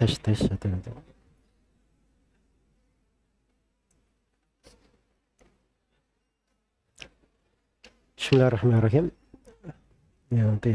tes satu. Bismillahirrahmanirrahim. Ya, nanti.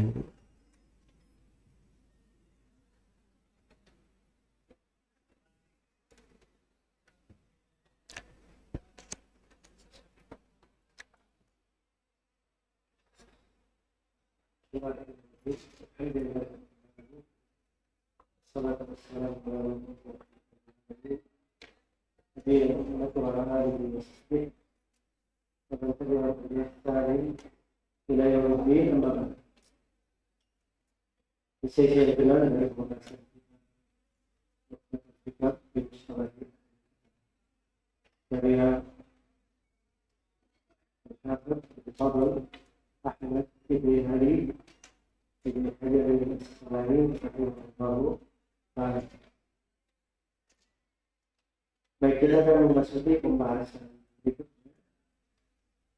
Baik, kita akan memasuki pembahasan berikutnya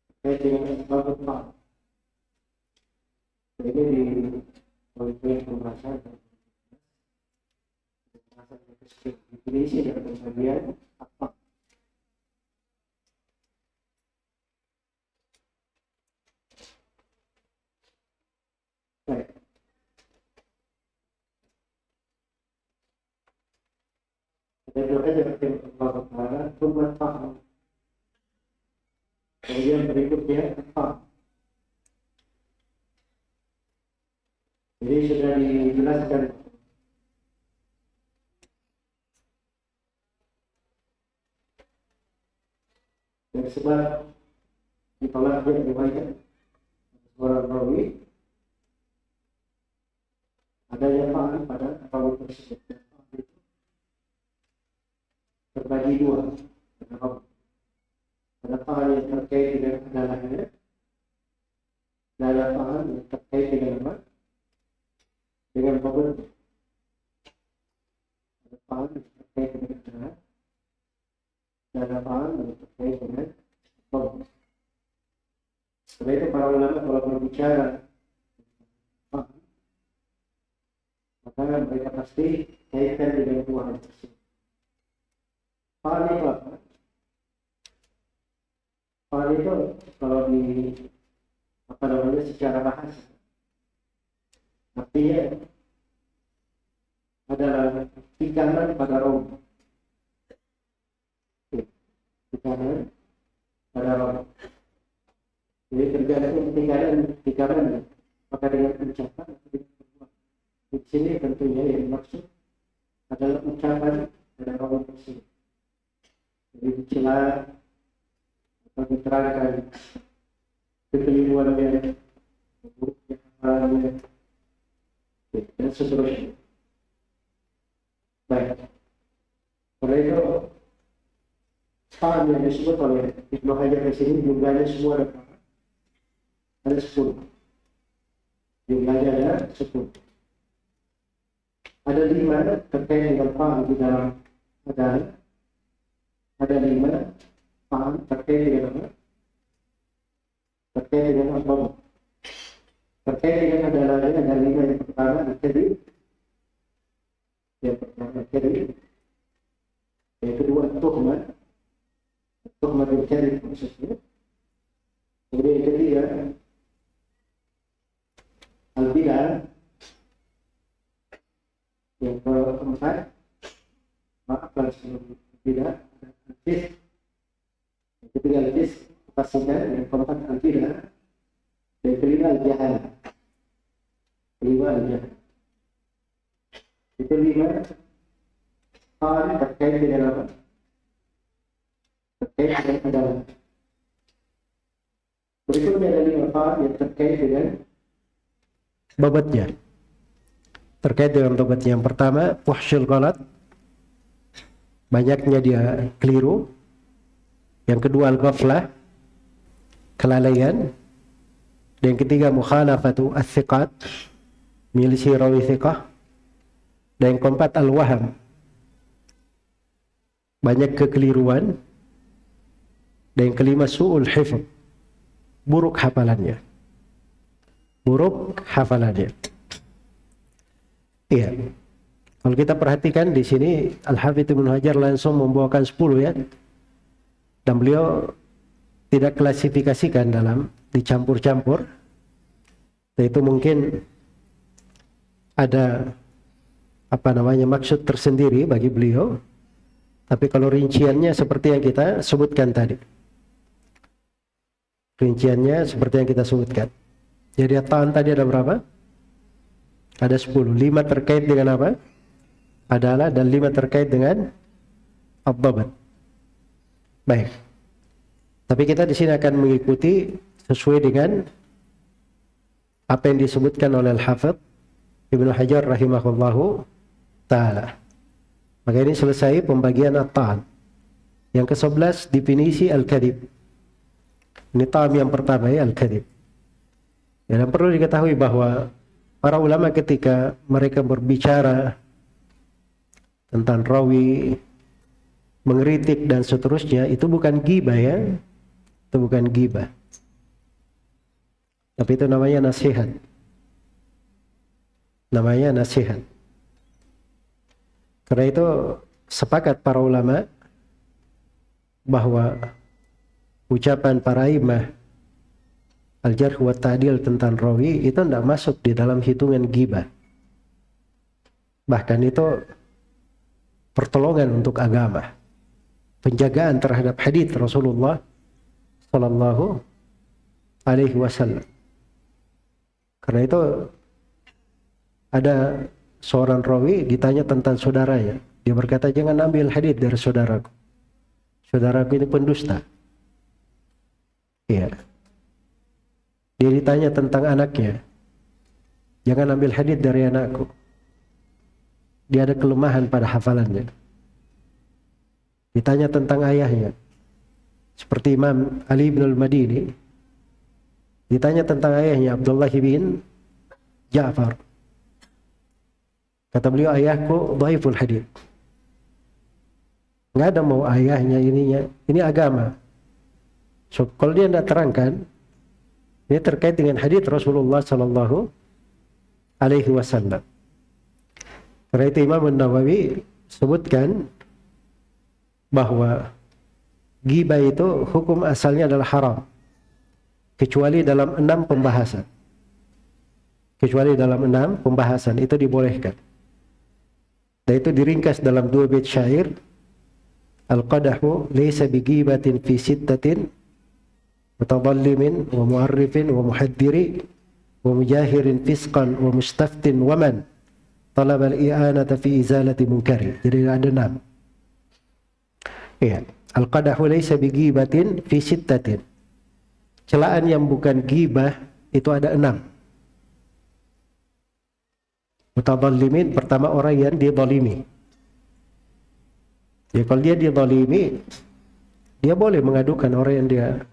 terkait dengan asbab al-faqr. Jadi di poin-poin pembahasan definisi dan pembagian apa. Baik. Kita belajar tentang Allah Taala, cuma paham. Kemudian berikutnya apa? Jadi sudah dijelaskan dan sebab ditolak dia riwayat seorang rawi ada yang paham pada rawi tersebut. Terbagi dua. Ada paham yang terkait dengan adalahnya, dan ada paham yang terkait dengan apa? Dengan bobot. Ada paham yang terkait dengan adalah, dan ada paham yang terkait dengan bobot. Sebab itu para ulama kalau berbicara paham, maka mereka pasti kaitkan dengan dua hal tersebut. Paham itu apa? Paham itu kalau di secara bahasa artinya adalah tikanan pada roh. Tikanan pada roh. Jadi tergantung tikanan maka dengan ucapan atau dengan perbuatan. Di sini tentunya yang dimaksud adalah ucapan pada roh tersebut. Jadi dicela atau diterangkan kekeliruannya, buruknya hafalannya, dan seterusnya. Baik. Karena itu paham yang disebut oleh Ibnu Hajar di sini jumlahnya semua ada 10. Jumlahnya ada 10. Ada 5 terkait dengan paham di dalam adalah. Ada 5 paham terkait dengan apa? Terkait dengan apa? Terkait dengan adalahnya ada 5 yang pertama al-kadhib. Yang pertama al-kadhib. Yang kedua tuhmah. Tuhmah al-kadhib maksudnya. Kemudian yang ketiga al-bid'ah. Yang keempat maaf sebelum bid'ah. Al-Fis, yang ketiga Al-Fis, kefasikan, yang keempat Al-Bidah, dan kelima Al-Jahal. Itu 5 hal terkait dengan apa? Terkait dengan adalah. Berikutnya ada 5 hal yang terkait dengan Bobotnya. Terkait dengan bobotnya yang pertama, fuhsyul ghalat. Banyaknya dia keliru. Yang kedua al-ghaflah, kelalaian. Dan yang ketiga mukhalafatu as-siqat, milisi rawi thiqah. Dan yang keempat al-waham, banyak kekeliruan. Dan yang kelima su'ul hifz, buruk hafalannya. Iya. Kalau kita perhatikan di sini Al-Hafidz Ibnu Hajar langsung membawakan 10 ya. Dan beliau tidak klasifikasikan dalam dicampur-campur. Itu mungkin ada maksud tersendiri bagi beliau. Tapi kalau rinciannya seperti yang kita sebutkan tadi. Rinciannya seperti yang kita sebutkan. Jadi at-ta'an tadi ada berapa? Ada 10. 5 terkait dengan apa? Adalah, dan 5 terkait dengan ad-dhabt. Baik. Tapi kita di sini akan mengikuti sesuai dengan apa yang disebutkan oleh Al-Hafidz Ibnu Hajar rahimahullahu ta'ala. Maka ini selesai pembagian at-ta'an. Yang ke-11 definisi al-kadhib. Ini ta'am yang pertama ya, al-kadhib. Ya, dan perlu diketahui bahwa para ulama ketika mereka berbicara tentang rawi, mengkritik dan seterusnya, itu bukan ghibah ya. Itu bukan ghibah. Tapi itu namanya nasihat. Namanya nasihat. Karena itu sepakat para ulama bahwa ucapan para imam al-jarh wa ta'dil tentang rawi itu tidak masuk di dalam hitungan ghibah. Bahkan itu pertolongan untuk agama, penjagaan terhadap hadits Rasulullah sallallahu alaihi wasallam. Karena itu ada seorang rawi ditanya tentang saudaranya, dia berkata, jangan ambil hadits dari saudaraku. Saudaraku ini pendusta. Iya. Dia ditanya tentang anaknya, jangan ambil hadits dari anakku. Dia ada kelemahan pada hafalannya. Ditanya tentang ayahnya, seperti Imam Ali bin al-Madini, ditanya tentang ayahnya Abdullah bin Ja'far. Kata beliau, ayahku dhaiful hadits. Nggak ada mau ayahnya ininya, ini agama. So, kalau dia tidak terangkan, ini terkait dengan hadits Rasulullah sallallahu alaihi wasallam. Karena itu Imam An-Nawawi sebutkan bahwa ghibah itu hukum asalnya adalah haram, kecuali dalam 6 pembahasan. Kecuali dalam 6 pembahasan itu dibolehkan. Dan itu diringkas dalam 2 bait syair. Al-qadahu laysa bighibatin fi sittatin mutadallimin wa mu'arrifin wa muhaddiri wa mujahirin fisqan wa mustaftin wa man talab al-i'anata fi izalati munkari. Jadi ada 6. Iya, al-qadahu laysa bighibatin fi sittatin. Celaan yang bukan ghibah itu ada 6. Mutadallimin, pertama orang yang dizalimi. Ya, kalau dia dizalimi, dia boleh mengadukan orang yang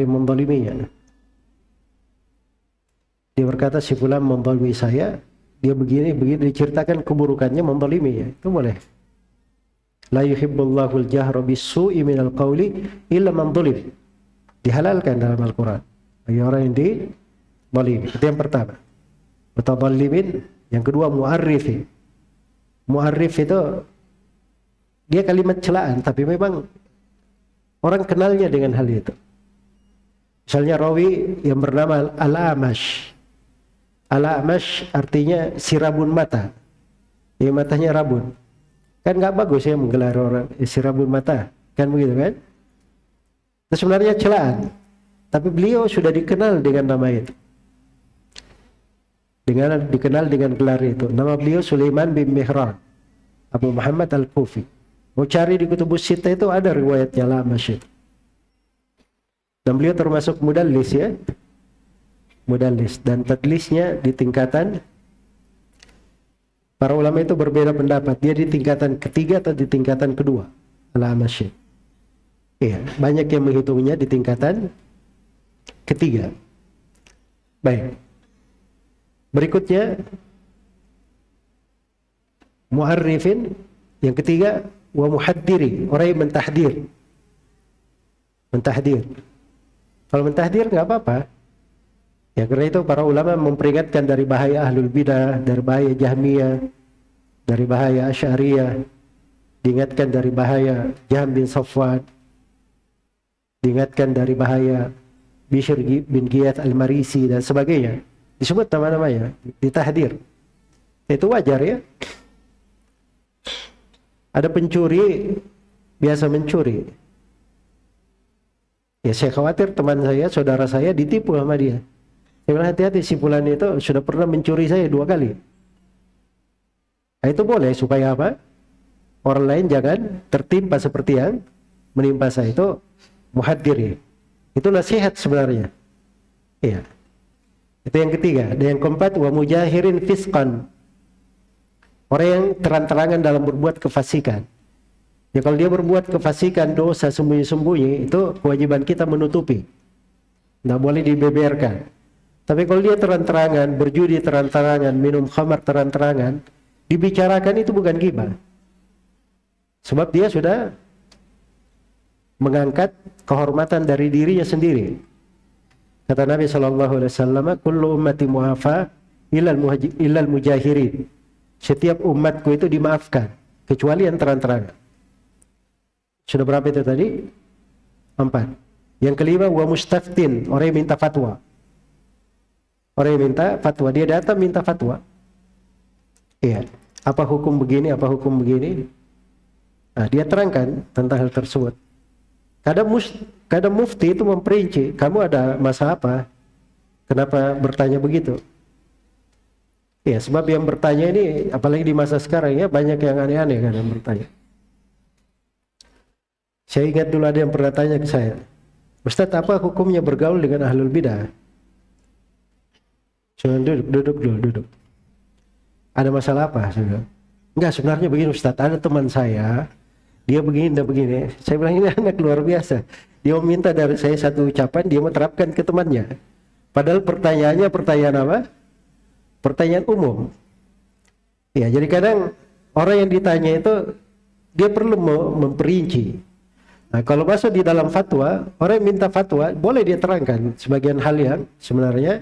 menzaliminya. Dia berkata, si fulan menzalimi saya, dia begini diceritakan keburukannya, menzaliminya. Itu boleh. La yuhibbullahu al-jahra bis-su'i minal qawli illa man zalim. Dihalalkan dalam Al-Quran bagi orang yang dizalimi. Itu yang pertama. Mutadallimin. Yang kedua, mu'arrifin. Mu'arrif itu dia kalimat celaan, tapi memang orang kenalnya dengan hal itu. Misalnya rawi yang bernama Al-Amash. Al-Amash artinya si rabun mata. Ya, matanya rabun. Kan nggak bagus ya menggelar orang si rabun mata. Kan begitu kan? Itu sebenarnya celaan. Tapi beliau sudah dikenal dengan nama itu. Dikenal dengan gelar itu. Nama beliau Sulaiman bin Mihran Abu Muhammad Al-Kufi. Mau cari di Kutubus Sittah itu ada riwayatnya Al-Amash. Dan beliau termasuk mudallis ya. Mudallis. Dan tadlisnya di tingkatan, para ulama itu berbeda pendapat. Dia di tingkatan ketiga atau di tingkatan kedua. Al-Amash. Iya, banyak yang menghitungnya di tingkatan ketiga. Baik. Berikutnya mu'arrifin, yang ketiga wa muhaddiri, orang yang mentahdir. Mentahdir. Kalau mentahdir nggak apa-apa. Ya, karena itu para ulama memperingatkan dari bahaya ahlul bidah, dari bahaya Jahmiyah. dari bahaya Asy'ariyah, diingatkan dari bahaya Jahm bin Safwan, diingatkan dari bahaya Bishr bin Ghiyath al-Marisi dan sebagainya. Disebut nama-namanya, ditahdir. Itu wajar ya. Ada pencuri biasa mencuri. Ya saya khawatir teman saya, saudara saya ditipu sama dia. Saya bilang hati-hati, si fulan itu sudah pernah mencuri saya 2 kali. Nah, itu boleh supaya apa? Orang lain jangan tertimpa seperti yang menimpa saya. Itu muhaddir ya. Itu nasihat sebenarnya. Iya. Itu yang ketiga. Dan yang keempat, wa mujahirin fisqan. Orang yang terang-terangan dalam berbuat kefasikan. Ya kalau dia berbuat kefasikan, dosa sembunyi-sembunyi, itu kewajiban kita menutupi. Tidak boleh dibeberkan. Tapi kalau dia terang-terangan, berjudi terang-terangan, minum khamar terang-terangan, dibicarakan itu bukan ghibah. Sebab dia sudah mengangkat kehormatan dari dirinya sendiri. Kata Nabi SAW, kullu ummati mu'afa illal mujahirin. Setiap umatku itu dimaafkan, kecuali yang terang-terangan. Sudah berapa itu tadi? 4. Yang kelima, wa mustaftin, orang yang minta fatwa. Orang yang minta fatwa, dia datang minta fatwa. Iya, apa hukum begini, apa hukum begini. Nah, dia terangkan tentang hal tersebut. Kadang mufti itu memperinci, kamu ada masalah apa? Kenapa bertanya begitu? Ya, sebab yang bertanya ini, apalagi di masa sekarang ya, banyak yang aneh-aneh kan yang bertanya. Saya ingat dulu ada yang pernah tanya ke saya, Ustaz, apa hukumnya bergaul dengan ahlul bidah? Saya duduk. Ada masalah apa? Saya bilang, enggak, sebenarnya begini Ustaz, ada teman saya, dia begini dan begini. Saya bilang, ini anak luar biasa. Dia meminta dari saya satu ucapan, dia mau terapkan ke temannya. Padahal pertanyaannya pertanyaan apa? Pertanyaan umum. Ya, jadi kadang orang yang ditanya itu dia perlu memperinci. Nah, kalau masuk di dalam fatwa, orang yang minta fatwa boleh dia terangkan sebagian hal yang sebenarnya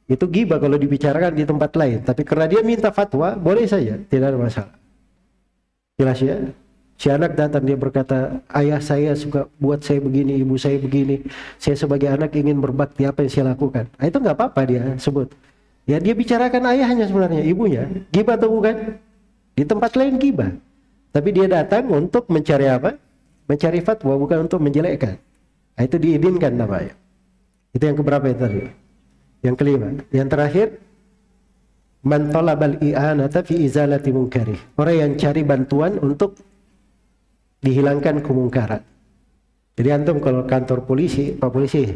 itu ghibah kalau dibicarakan di tempat lain. Tapi karena dia minta fatwa, boleh saja, tidak ada masalah. Jelas ya? Si anak datang dia berkata, ayah saya suka buat saya begini, ibu saya begini. Saya sebagai anak ingin berbakti, apa yang saya lakukan? Nah, itu nggak apa-apa dia sebut. Ya dia bicarakan ayahnya sebenarnya, ibunya. Ghibah atau bukan? Di tempat lain ghibah. Tapi dia datang untuk mencari apa? Mencari fatwa, bukan untuk menjelekkan. Nah, itu diizinkan namanya. Itu yang keberapa itu tadi? Yang kelima. Yang terakhir, man talabal i'anata fi izalati munkari. Orang yang cari bantuan untuk dihilangkan kemungkaran. Jadi antum kalau kantor polisi, Pak polisi,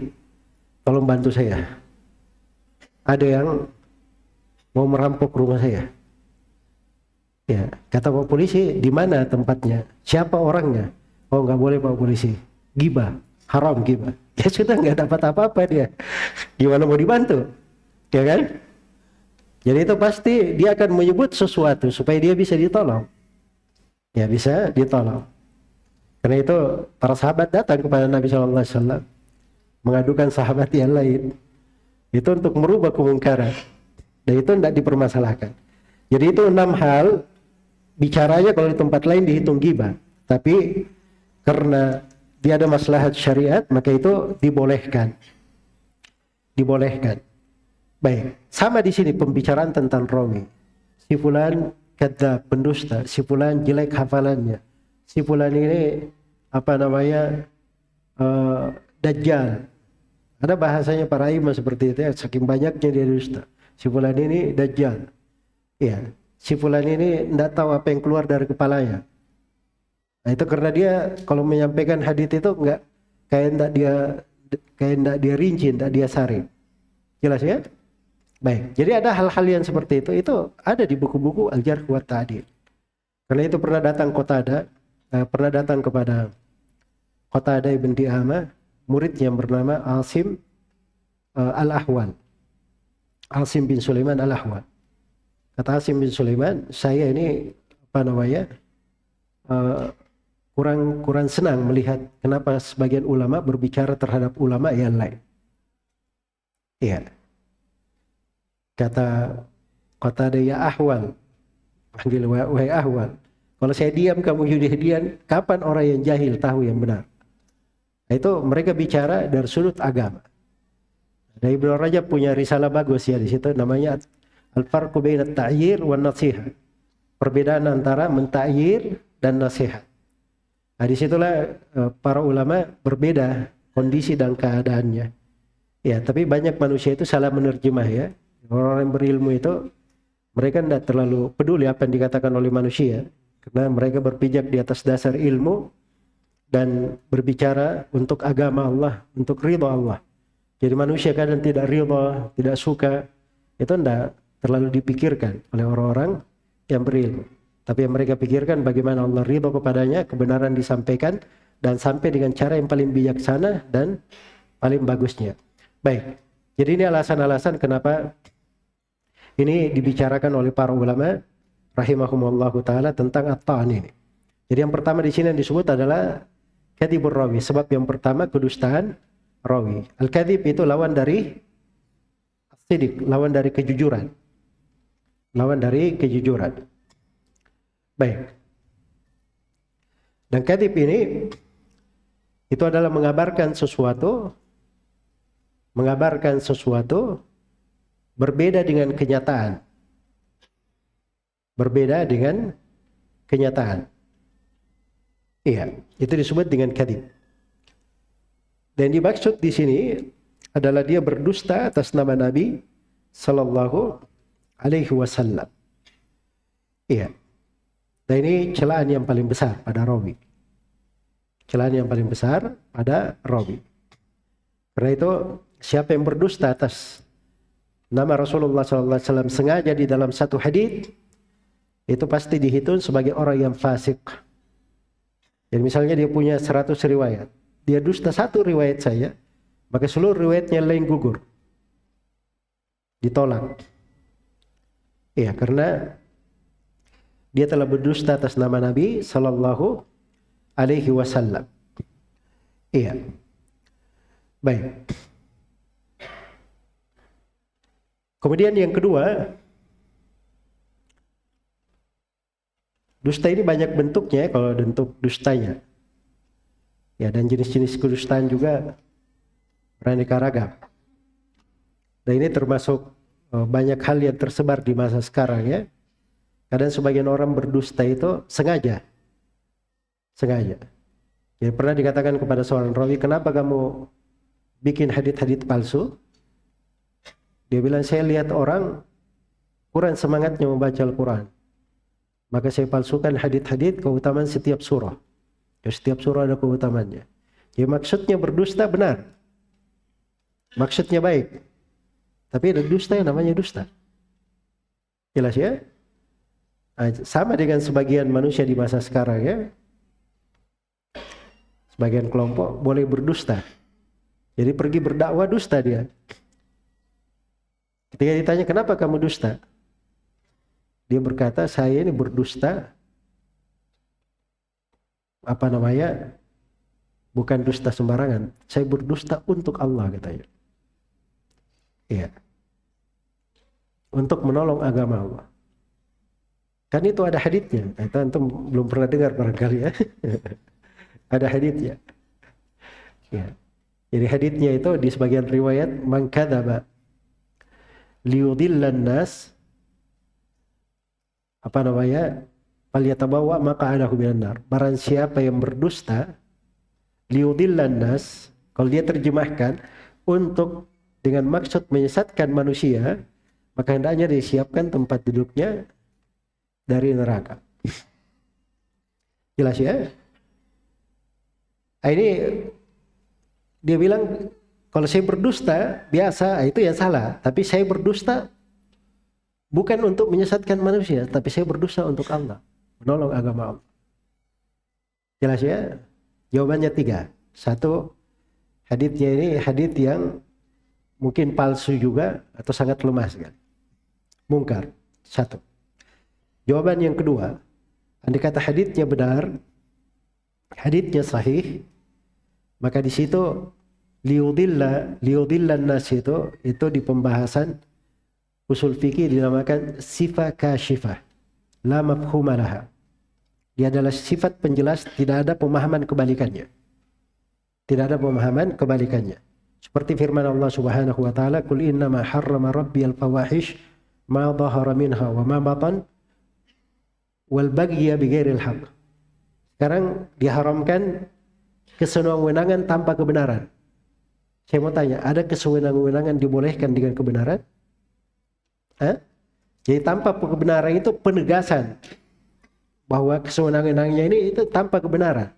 tolong bantu saya. Ada yang mau merampok rumah saya. Ya, kata Pak polisi, di mana tempatnya? Siapa orangnya? Oh, nggak boleh Pak polisi. Ghibah, haram ghibah. Ya sudah, nggak dapat apa-apa dia. Gimana mau dibantu? Ya kan? Jadi itu pasti dia akan menyebut sesuatu supaya dia bisa ditolong. Ya bisa ditolong. Karena itu para sahabat datang kepada Nabi SAW mengadukan sahabat yang lain. Itu untuk merubah kemungkaran. Dan itu tidak dipermasalahkan. Jadi itu 6 hal, bicaranya kalau di tempat lain dihitung ghibah. Tapi karena dia ada maslahat syariat, maka itu dibolehkan. Dibolehkan. Baik, sama di sini pembicaraan tentang rawi. Si fulan kadzab, pendusta, si fulan jelek hafalannya. Si fulan ini apa namanya? Dajjal. Ada bahasanya para imam seperti itu ya, saking banyaknya dia dusta. Si fulan ini dajjal. Ya, si fulan ini tidak tahu apa yang keluar dari kepalanya. Nah, itu karena dia kalau menyampaikan hadits itu enggak kayak enggak dia rinci, enggak dia sari. Jelas ya? Baik. Jadi ada hal-hal yang seperti itu ada di buku-buku Al-Jarh wa Ta'dil. Karena itu pernah datang kepada Qatadah ibn Di'amah, murid yang bernama Asim Al-Ahwal. Asim bin Sulaiman Al-Ahwal. Kata Asim bin Sulaiman, saya ini apa namanya? Kurang senang melihat kenapa sebagian ulama berbicara terhadap ulama yang lain. Iya. Kata Qatadah, ya Ahwal, Panggil wahai ahwal. Kalau saya diam kamu juga diam, kapan orang yang jahil tahu yang benar? Nah, itu mereka bicara dari sudut agama. Dan Ibnu Rajab punya risalah bagus ya di situ, namanya Al-Farqu baina at-ta'yir wan nasihat. Perbedaan antara menta'yir dan nasihat. Nah, disitulah para ulama berbeda kondisi dan keadaannya. Ya, tapi banyak manusia itu salah menerjemah ya. Orang yang berilmu itu mereka tidak terlalu peduli apa yang dikatakan oleh manusia, karena mereka berpijak di atas dasar ilmu dan berbicara untuk agama Allah, untuk ridha Allah. Jadi manusia kadang tidak ridha, tidak suka, itu tidak terlalu dipikirkan oleh orang-orang yang berilmu. Tapi yang mereka pikirkan bagaimana Allah ridha kepadanya, kebenaran disampaikan dan sampai dengan cara yang paling bijaksana dan paling bagusnya. Baik, jadi ini alasan-alasan kenapa ini dibicarakan oleh para ulama rahimahumullahu taala tentang at-ta'an ini. Jadi yang pertama di sini yang disebut adalah kadhibur rawi. Sebab yang pertama kedustaan rawi. Al-kadhib itu lawan dari as-sidq, lawan dari kejujuran. Lawan dari kejujuran. Baik. Dan kadhib ini itu adalah mengabarkan sesuatu berbeda dengan kenyataan. Berbeda dengan kenyataan. Iya, itu disebut dengan kadhib. Dan dimaksud di sini adalah dia berdusta atas nama Nabi sallallahu alaihi wasallam. Iya. Dan ini celaan yang paling besar pada rawi. Celaan yang paling besar pada rawi. Karena itu siapa yang berdusta atas nama Rasulullah sallallahu alaihi wasallam sengaja di dalam satu hadits, itu pasti dihitung sebagai orang yang fasik. Jadi misalnya dia punya 100 riwayat, dia dusta satu riwayat saya, maka seluruh riwayatnya lain gugur, ditolak. Iya, karena dia telah berdusta atas nama Nabi sallallahu alaihi wasallam. Iya. Baik. Kemudian yang kedua, dusta ini banyak bentuknya kalau bentuk dustanya. Ya, dan jenis-jenis kedustaan juga beraneka ragam. Dan ini termasuk banyak hal yang tersebar di masa sekarang ya. Kadang sebagian orang berdusta itu sengaja. Jadi pernah dikatakan kepada seorang rawi, kenapa kamu bikin hadits-hadits palsu? Dia bilang, saya lihat orang kurang semangatnya membaca Al-Quran, maka saya palsukan hadits-hadits keutamaan setiap surah. Ya, setiap surah ada keutamaannya. Jadi maksudnya berdusta benar, maksudnya baik, tapi ada dusta yang namanya dusta. Jelas ya? Sama dengan sebagian manusia di masa sekarang ya. Sebagian kelompok boleh berdusta. Jadi pergi berdakwah dusta dia. Ketika ditanya kenapa kamu dusta, dia berkata saya ini berdusta bukan dusta sembarangan. Saya berdusta untuk Allah katanya. Iya. Untuk menolong agama Allah. Kan itu ada haditsnya. Itu antum belum pernah dengar barangkali ya. Ada haditsnya. Ya. Jadi haditsnya itu di sebagian riwayat man kadzaba liyudillan nas falyatabawa maq'adahu minan nar. Barang siapa yang berdusta liyudillan nas, kalau dia terjemahkan untuk dengan maksud menyesatkan manusia, maka hendaknya disiapkan tempat duduknya dari neraka. Jelas ya? Ini dia bilang kalau saya berdusta biasa itu yang salah, tapi saya berdusta bukan untuk menyesatkan manusia, tapi saya berdusta untuk Allah, menolong agama Allah. Jelas ya? Jawabannya 3. 1, haditsnya ini hadits yang mungkin palsu juga atau sangat lemah sekali. Mungkar. 1. Jawaban yang kedua, andai kata haditsnya benar, haditsnya sahih, maka di situ liyudillan nas itu di pembahasan usul fikih dinamakan sifah kasyifah. la mafhuma laha. Dia adalah sifat penjelas, tidak ada pemahaman kebalikannya. Tidak ada pemahaman kebalikannya. Seperti firman Allah Subhanahu wa taala, "Qul innama harrama rabbiyal fawahish ma dhahara minha wa ma batan wal baghya bighairil haqq." Sekarang diharamkan kesenang-wenangan tanpa kebenaran. Saya mau tanya, ada kesenang-wenangan dibolehkan dengan kebenaran? Jadi tanpa kebenaran itu penegasan bahwa kesenang-wenangannya ini itu tanpa kebenaran.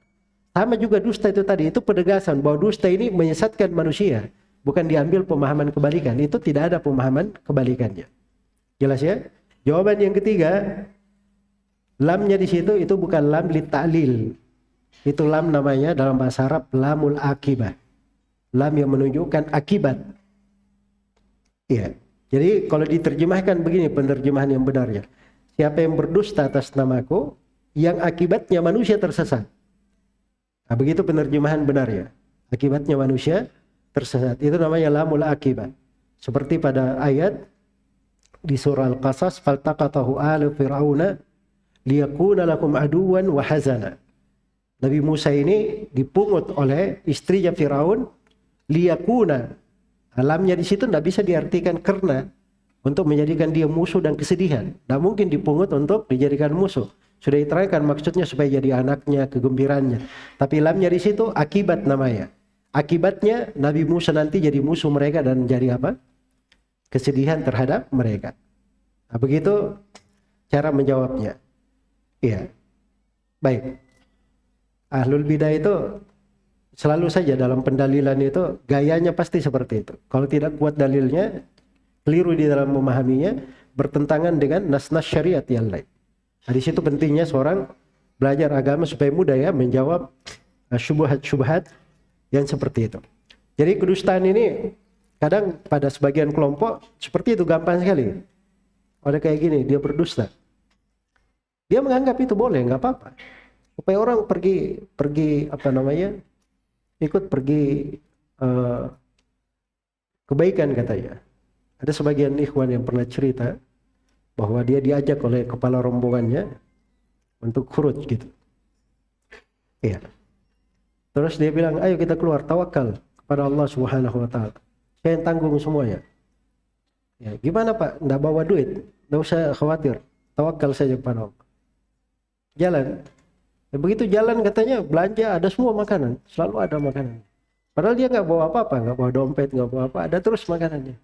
Sama juga dusta itu tadi, itu penegasan bahwa dusta ini menyesatkan manusia, bukan diambil pemahaman kebalikan. Itu tidak ada pemahaman kebalikannya. Jelas ya? Jawaban yang ketiga, lamnya di situ itu bukan lam li ta'lil. Itu lam namanya dalam bahasa Arab lamul akibah. Lam yang menunjukkan akibat. Iya. Jadi kalau diterjemahkan begini penerjemahan yang benarnya. Siapa yang berdusta atas namaku, yang akibatnya manusia tersesat. Nah, begitu penerjemahan benarnya. Akibatnya manusia tersesat. Itu namanya lamul akibah. Seperti pada ayat di surah Al-Qasas, faltaqatahu alu fir'auna liyakuna lakum aduwan wa hazana. Nabi Musa ini dipungut oleh istrinya Firaun, liyakuna. Alamnya di situ tidak bisa diartikan karena, untuk menjadikan dia musuh dan kesedihan. Tidak mungkin dipungut untuk dijadikan musuh. Sudah diterangkan maksudnya supaya jadi anaknya, kegembiraannya. Tapi lamnya di situ akibat namanya. Akibatnya Nabi Musa nanti jadi musuh mereka dan jadi apa? Kesedihan terhadap mereka. Nah, begitu cara menjawabnya. Iya. Baik. Ahlul bidah itu selalu saja dalam pendalilan itu gayanya pasti seperti itu. Kalau tidak kuat dalilnya, keliru di dalam memahaminya, bertentangan dengan nas-nas syariat yang lain. Nah, di situ pentingnya seorang belajar agama supaya mudah ya menjawab syubhat-syubhat yang seperti itu. Jadi kedustaan ini kadang pada sebagian kelompok seperti itu, gampang sekali. Ada kayak gini, dia berdusta. Dia menganggap itu boleh, nggak apa-apa. Supaya orang pergi ikut pergi kebaikan katanya. Ada sebagian ikhwan yang pernah cerita bahwa dia diajak oleh kepala rombongannya untuk khuruj gitu. Iya. Terus dia bilang, ayo kita keluar, tawakal kepada Allah Subhanahu wa taala. Saya yang tanggung semuanya. Ya, gimana Pak? Nggak bawa duit, nggak usah khawatir. Tawakal saja kepada Allah. Jalan. Ya, begitu jalan katanya belanja ada semua makanan, selalu ada makanan. Padahal dia nggak bawa apa-apa, nggak bawa dompet, nggak bawa apa, ada terus makanannya.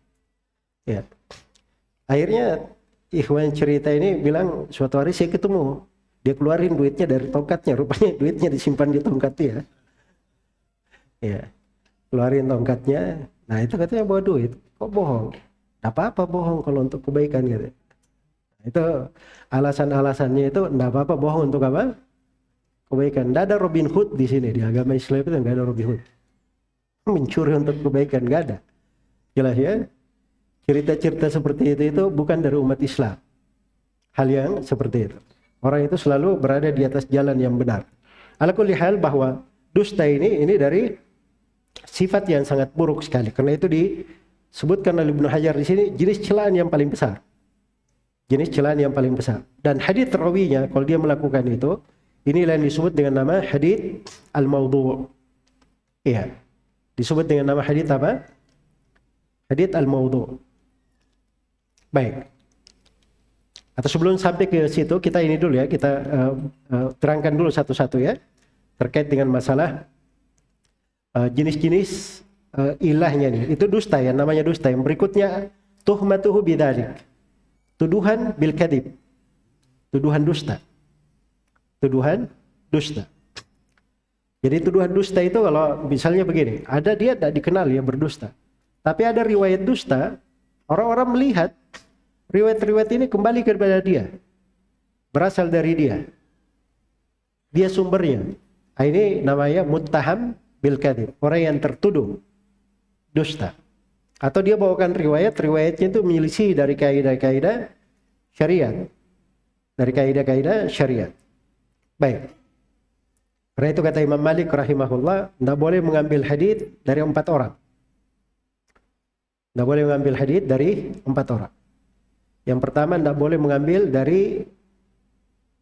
Ya. Akhirnya ikhwan cerita ini bilang suatu hari saya ketemu, dia keluarin duitnya dari tongkatnya, rupanya duitnya disimpan di tongkat dia. Ya, keluarin tongkatnya. Nah itu katanya bawa duit, kok bohong? Nggak apa-apa bohong kalau untuk kebaikan gitu. Nah, itu alasan-alasannya itu nggak apa-apa bohong untuk apa? Kebaikan. Nggak ada Robin Hood di sini, di agama Islam itu nggak ada Robin Hood. Mencuri untuk kebaikan nggak ada. Jelas ya? Cerita-cerita seperti itu bukan dari umat Islam. Hal yang seperti itu. Orang itu selalu berada di atas jalan yang benar. Ala kulli hal bahwa dusta ini dari sifat yang sangat buruk sekali. Karena itu disebutkan oleh Ibnu Hajar di sini jenis celaan yang paling besar. Jenis celaan yang paling besar. Dan hadits rawinya kalau dia melakukan itu, inilah yang disebut dengan nama hadits al-maudhu'. Iya. Disebut dengan nama hadits apa? Hadits al-maudhu'. Baik. Atau sebelum sampai ke situ, kita ini dulu ya, kita terangkan dulu satu-satu ya, terkait dengan masalah jenis-jenis ilahnya nih. Itu dusta ya, namanya dusta. Yang berikutnya, tuhmatuhu bidzalik. Tuduhan bil kadhib. Tuduhan dusta. Tuduhan dusta. Jadi tuduhan dusta itu kalau misalnya begini, ada dia tidak dikenal ya berdusta. Tapi ada riwayat dusta, orang-orang melihat riwayat-riwayat ini kembali kepada dia. Berasal dari dia. Dia sumbernya. Ini namanya muttaham bil kadhib. Orang yang tertuduh dusta. Atau dia bawakan riwayatnya itu menyelisih dari kaidah-kaidah syariat. Dari kaidah-kaidah syariat. Baik. Karena itu kata Imam Malik rahimahullah, tidak boleh mengambil hadits dari 4 orang. Tidak boleh mengambil hadits dari 4 orang. Yang pertama, tidak boleh mengambil dari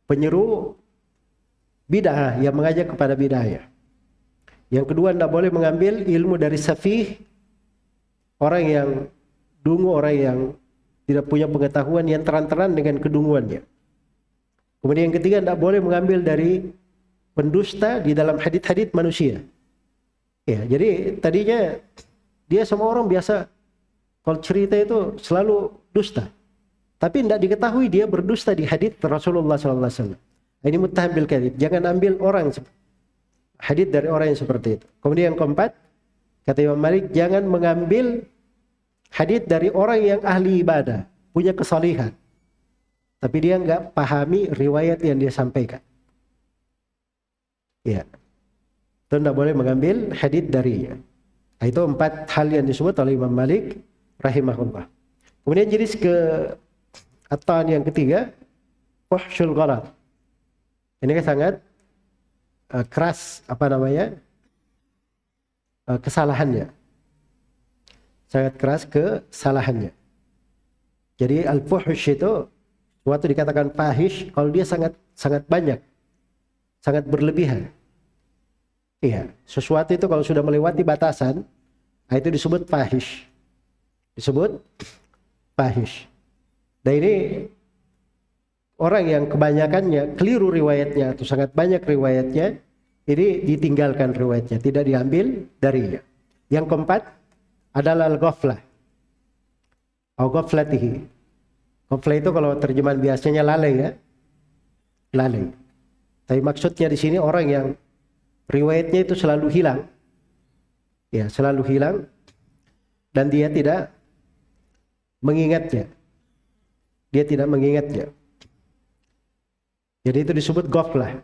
penyeru bid'ah, yang mengajak kepada bid'ah. Yang kedua, tidak boleh mengambil ilmu dari safih, orang yang dungu, orang yang tidak punya pengetahuan yang terang-terang dengan kedunguannya. Kemudian yang ketiga, tidak boleh mengambil dari pendusta di dalam hadits-hadits manusia. Ya, jadi tadinya dia sama orang biasa, kalau cerita itu selalu dusta. Tapi tidak diketahui dia berdusta di hadits Rasulullah SAW. Ini muttaham bil kadzib. Jangan ambil hadits dari orang yang seperti itu. Kemudian yang keempat, kata Imam Malik, jangan mengambil hadits dari orang yang ahli ibadah, punya kesalihan, tapi dia nggak pahami riwayat yang dia sampaikan. Ya, itu tidak boleh mengambil hadits darinya. Nah, itu 4 hal yang disebut oleh Imam Malik rahimahullah. Kemudian jenis ke-8 yang ketiga, fuhsyul ghalat. Ini kan sangat keras kesalahannya. Sangat keras kesalahannya. Jadi al-fuhsh itu suatu dikatakan fahish kalau dia sangat banyak, sangat berlebihan. Iya, sesuatu itu kalau sudah melewati batasan, itu disebut fahish. Disebut fahish. Dan ini orang yang kebanyakannya keliru riwayatnya atau sangat banyak riwayatnya, ini ditinggalkan riwayatnya, tidak diambil darinya. Yang keempat adalah al-ghaflah. Ghaflatihi. Ghaflah itu kalau terjemahan biasanya lalai ya. Lalai. Tapi maksudnya di sini orang yang riwayatnya itu selalu hilang. Ya, selalu hilang dan dia tidak mengingatnya. Dia tidak mengingatnya. Jadi itu disebut ghaflah.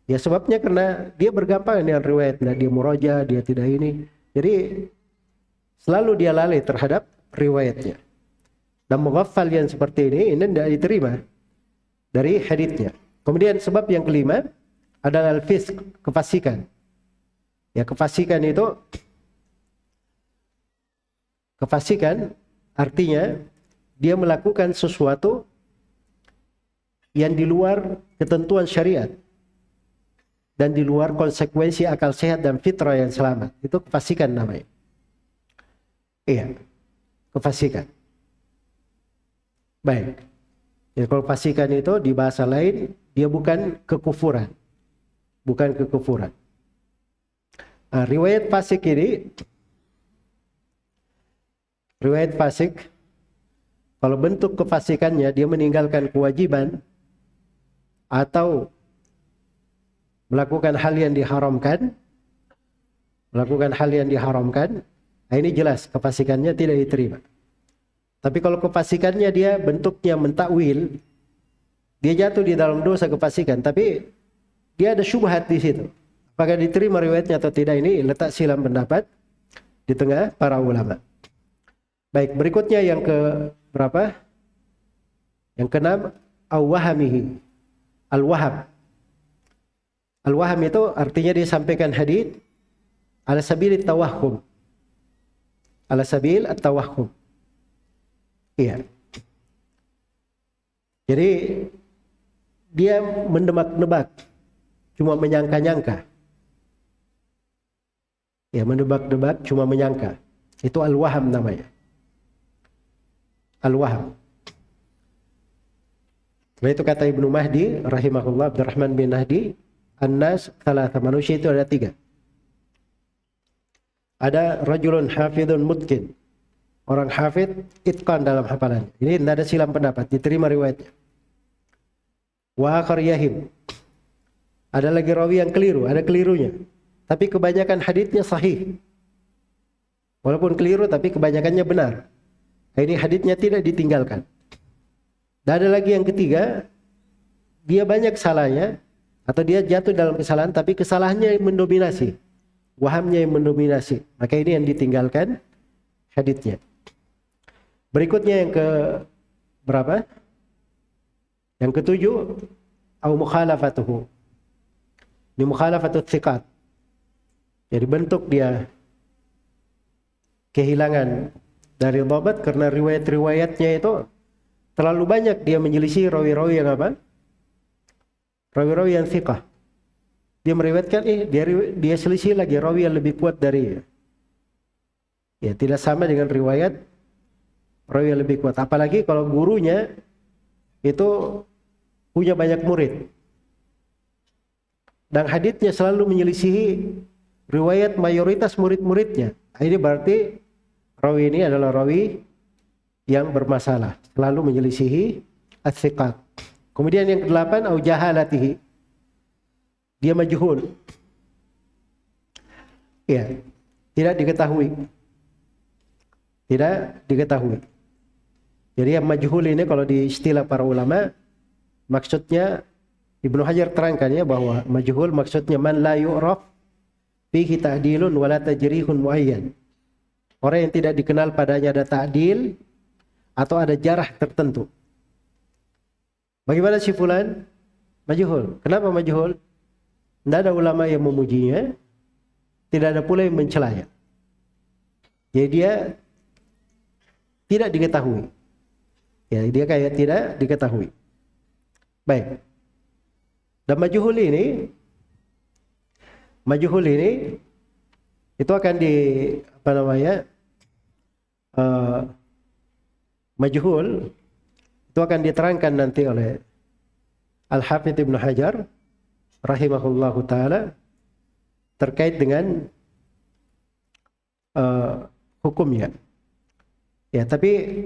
Ya sebabnya karena dia bergampangan dengan riwayat, nah, dia muroja, dia tidak ini. Jadi selalu dia lalai terhadap riwayatnya. Dan mughaffal yang seperti ini tidak diterima dari haditsnya. Kemudian sebab yang kelima adalah al-fisq, kefasikan. Ya, kefasikan itu, kefasikan artinya dia melakukan sesuatu yang di luar ketentuan syariat dan di luar konsekuensi akal sehat dan fitrah yang selamat. Itu kefasikan namanya. Iya, kefasikan. Baik. Ya, kalau fasikan itu di bahasa lain dia bukan kekufuran. Bukan kekufuran. Nah, riwayat fasik ini, riwayat fasik, kalau bentuk kefasikannya dia meninggalkan kewajiban atau melakukan hal yang diharamkan, nah ini jelas kefasikannya tidak diterima. Tapi kalau kefasikannya dia bentuknya mentakwil, dia jatuh di dalam dosa kefasikan, tapi dia ada syubhat di situ. Apakah diterima riwayatnya atau tidak, ini letak silam pendapat di tengah para ulama. Baik, berikutnya yang ke berapa? Yang keenam, al-wahamihi. Al-waham. Al-waham itu artinya dia sampaikan hadits ala sabil at-tawahhum. Ala sabil at-tawahhum. Iya. Jadi dia mendebak-nebak, cuma menyangka-nyangka. Ya, mendebak-nebak, cuma menyangka. Itu al-waham namanya. Al-waham. Nah, itu kata Ibnu Mahdi rahimahullah, Abdurrahman bin Mahdi, an-nas thalatha, manusia itu ada 3. Ada rajulun hafidun mutqin. Orang hafid itqan dalam hafalannya. Ini tidak ada silam pendapat, diterima riwayatnya. Wa akhar yahim. Ada lagi rawi yang keliru, ada kelirunya. Tapi kebanyakan haditsnya sahih. Walaupun keliru tapi kebanyakannya benar. Ini haditsnya tidak ditinggalkan. Dan ada lagi yang ketiga, dia banyak salahnya atau dia jatuh dalam kesalahan tapi kesalahannya yang mendominasi. Wahamnya yang mendominasi. Maka ini yang ditinggalkan haditsnya. Berikutnya yang ke berapa? Yang ketujuh, au mukhalafatuhu. Ini mukhalafatut thiqat. Jadi bentuk dia kehilangan dari dhabat karena riwayat-riwayatnya itu terlalu banyak, dia menyelisih rawi-rawi yang apa? rawi-rawi yang thiqah. Dia meriwayatkan, dia selisih lagi rawi yang lebih kuat dari. Ya, tidak sama dengan riwayat rawi yang lebih kuat. Apalagi kalau gurunya itu punya banyak murid. Dan haditsnya selalu menyelisihi riwayat mayoritas murid-muridnya. Ini berarti rawi ini adalah rawi yang bermasalah, selalu menyelisihi as-siqat. Kemudian yang ke-8, au jahalatihi. Dia majhul. Ya, tidak diketahui. Tidak diketahui. Jadi yang majhul ini kalau di istilah para ulama, maksudnya Ibnu Hajar terangkan ya bahwa majhul maksudnya man la yu'raf fihi ta'dilun wala tajrihun muayyan. Orang yang tidak dikenal padanya ada ta'dil atau ada jarah tertentu. Bagaimana si fulan? Majhul. Kenapa majhul? Tidak ada ulama yang memujinya, tidak ada pula yang mencelanya. Jadi dia tidak diketahui. Ya, dia kayak tidak diketahui. Baik. Dan majhul ini itu akan majhul itu akan diterangkan nanti oleh Al-Hafidz Ibnu Hajar rahimahullahu taala terkait dengan hukumnya. Ya, tapi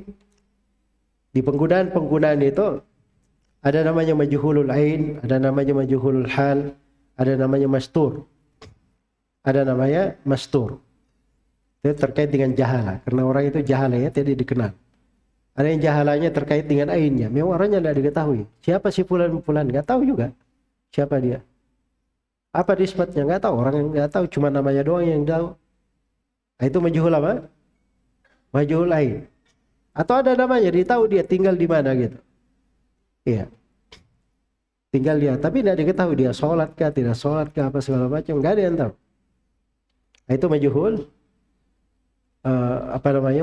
di penggunaan itu ada namanya majhulul ain, ada namanya majhulul hal, ada namanya mastur. Ada namanya mastur. Itu terkait dengan jahala, karena orang itu jahala ya, tidak dikenal. Ada yang jahalanya terkait dengan ainnya, memang orangnya tidak diketahui. Siapa si fulan, nggak tahu juga. Siapa dia? Apa nisbatnya? Nggak tahu. Orang yang nggak tahu, cuma namanya doang yang tahu. Nah, itu majhul apa? Majhul ain. Atau ada namanya, ditahu dia tinggal di mana gitu. Iya. Tinggal dia, tapi tidak diketahui dia sholat kah, tidak sholat kah, apa segala macam, nggak ada yang tahu. Nah, itu majhul,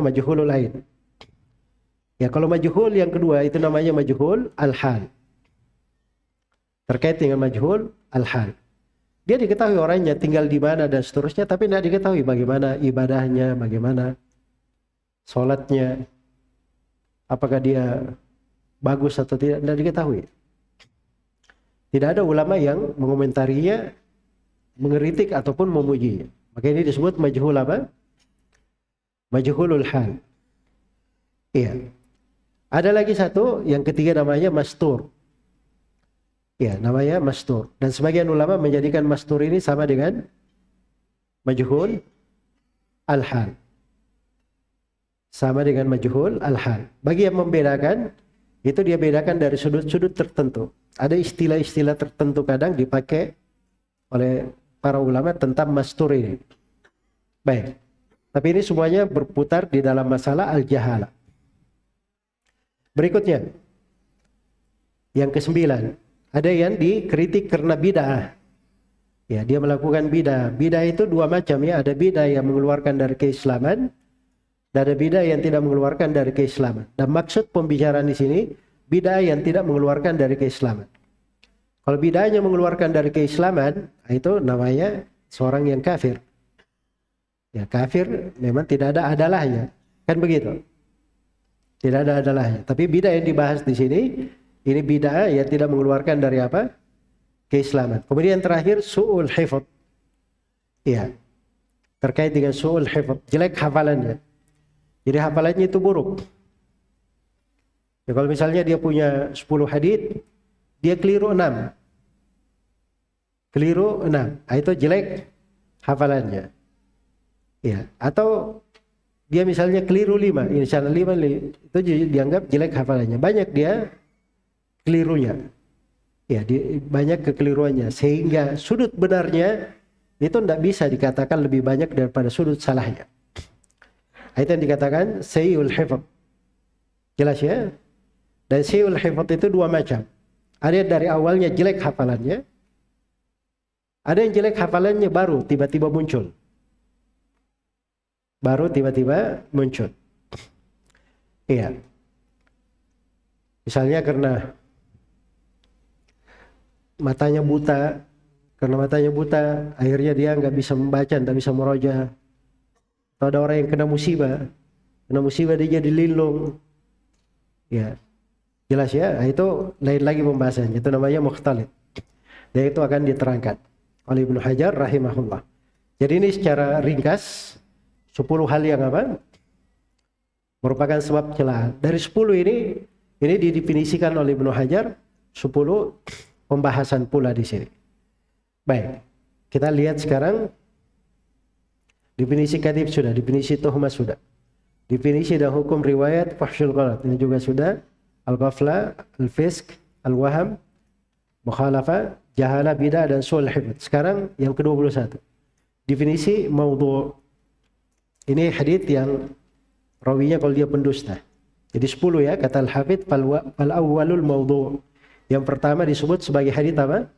majhulul ain. Ya, kalau majhul yang kedua itu namanya majhul al-hal. Terkait dengan majhul al-hal. Dia diketahui orangnya tinggal di mana dan seterusnya, tapi tidak diketahui bagaimana ibadahnya, bagaimana sholatnya, apakah dia bagus atau tidak diketahui. Tidak ada ulama yang mengomentarinya, mengeritik ataupun memujinya. Maka ini disebut majhul apa? Majhulul hal. Iya. Ada lagi satu, yang ketiga namanya mastur. Ya, namanya mastur. Dan sebagian ulama menjadikan mastur ini sama dengan majhul al-hal. Sama dengan majhul al-hal. Bagi yang membedakan, itu dia bedakan dari sudut-sudut tertentu. Ada istilah-istilah tertentu kadang dipakai oleh para ulama tentang mastur ini. Baik. Tapi ini semuanya berputar di dalam masalah al-jahalah. Berikutnya, yang ke-9. Ada yang dikritik karena bid'ah. Ya, dia melakukan bid'ah. Bid'ah itu dua macam ya. Ada bid'ah yang mengeluarkan dari keislaman, dan ada bid'ah yang tidak mengeluarkan dari keislaman. Dan maksud pembicaraan di sini, bid'ah yang tidak mengeluarkan dari keislaman. Kalau bid'ahnya mengeluarkan dari keislaman, itu namanya seorang yang kafir. Ya, kafir memang tidak ada adalahnya. Kan begitu? Tidak ada adalahnya. Tapi bid'ah yang dibahas di sini, ini bid'ah yang tidak mengeluarkan dari apa? Keislaman. Kemudian terakhir su'ul hifdz. Iya. Terkait dengan su'ul hifdz, jelek hafalannya. Jadi hafalannya itu buruk. Ya, kalau misalnya dia punya 10 hadits, dia keliru 6. Keliru 6. Nah, itu jelek hafalannya. Ya, atau dia misalnya keliru 5, misalnya 5 itu dianggap jelek hafalannya. Banyak dia kelirunya. Ya, banyak kekeliruannya sehingga sudut benarnya itu tidak bisa dikatakan lebih banyak daripada sudut salahnya. Itu yang dikatakan sayyul hifdz. Jelas ya? Dan sayyul hifdz itu dua macam. Ada yang dari awalnya jelek hafalannya. Ada yang jelek hafalannya baru tiba-tiba muncul. Baru tiba-tiba muncul. Iya. Misalnya karena matanya buta, karena matanya buta akhirnya dia nggak bisa membaca, nggak bisa murojaah. Atau ada orang yang kena musibah dia jadi linglung, ya jelas ya. Nah, itu lain lagi pembahasannya, itu namanya mukhtalid, dan itu akan diterangkan oleh Ibnu Hajar rahimahullah. Jadi ini secara ringkas 10 hal yang apa merupakan sebab celaan. Dari 10 ini didefinisikan oleh Ibnu Hajar 10 pembahasan pula di sini. Baik, kita lihat sekarang definisi kadhib sudah, definisi tuhmah sudah, definisi dan hukum riwayat fahsyul ghalat ini juga sudah, al-ghaflah, al-fisq, al-waham, mukhalafah, jahalah, bidah, dan su'ul hifdz. Sekarang yang ke-21, definisi maudhu'. Ini hadits yang rawinya kalau dia pendusta. Jadi 10 ya, kata al-hafidz, fal awwalul maudhu'. Yang pertama disebut sebagai hadits apa?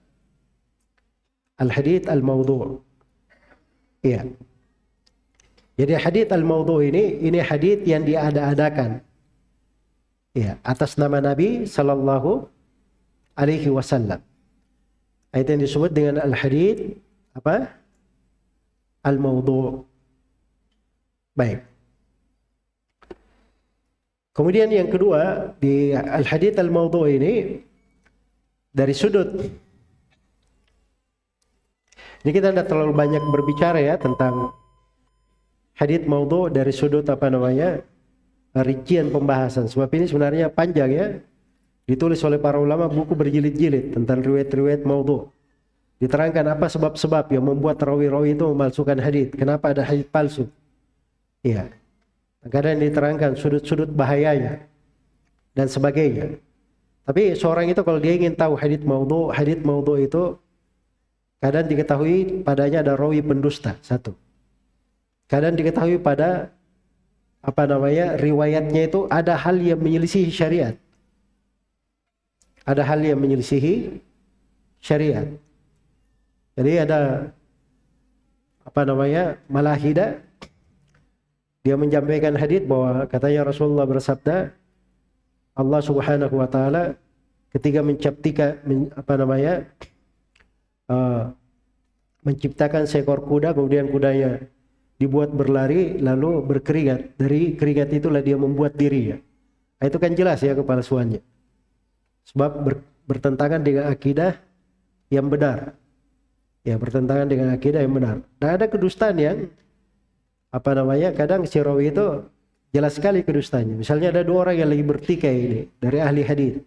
Al-hadits al-maudhu'. Iya. Jadi hadits al-maudhu' ini hadits yang diada-adakan. Iya, atas nama Nabi sallallahu alaihi wasallam. Itu yang disebut dengan al-hadits apa? Al-maudhu'. Baik. Kemudian yang kedua, di al-hadits al-maudhu' ini dari sudut, ini kita tidak terlalu banyak berbicara ya tentang hadits maudhu' dari sudut apa namanya rincian pembahasan, sebab ini sebenarnya panjang ya, ditulis oleh para ulama buku berjilid-jilid tentang riwayat-riwayat maudhu'. Diterangkan apa sebab-sebab yang membuat rawi-rawi itu memalsukan hadits, kenapa ada hadits palsu. Iya. Kadang diterangkan sudut-sudut bahayanya dan sebagainya. Tapi seorang itu kalau dia ingin tahu hadits maudhu' itu kadang diketahui padanya ada rawi pendusta, satu. Kadang diketahui pada apa namanya riwayatnya itu ada hal yang menyelisihi syariat. Ada hal yang menyelisihi syariat. Jadi ada apa namanya malahidah, dia menyampaikan hadits bahwa katanya Rasulullah bersabda, Allah Subhanahu wa taala ketika menciptakan seekor kuda, kemudian kudanya dibuat berlari lalu berkeringat. Dari keringat itulah dia membuat dirinya. Nah, itu kan jelas ya kepalsuannya. Sebab bertentangan dengan akidah yang benar. Ya, bertentangan dengan akidah yang benar. Dan ada kedustaan yang apa namanya kadang si rawi itu jelas sekali kedustanya. Misalnya ada dua orang yang lagi bertikai ini dari ahli hadits.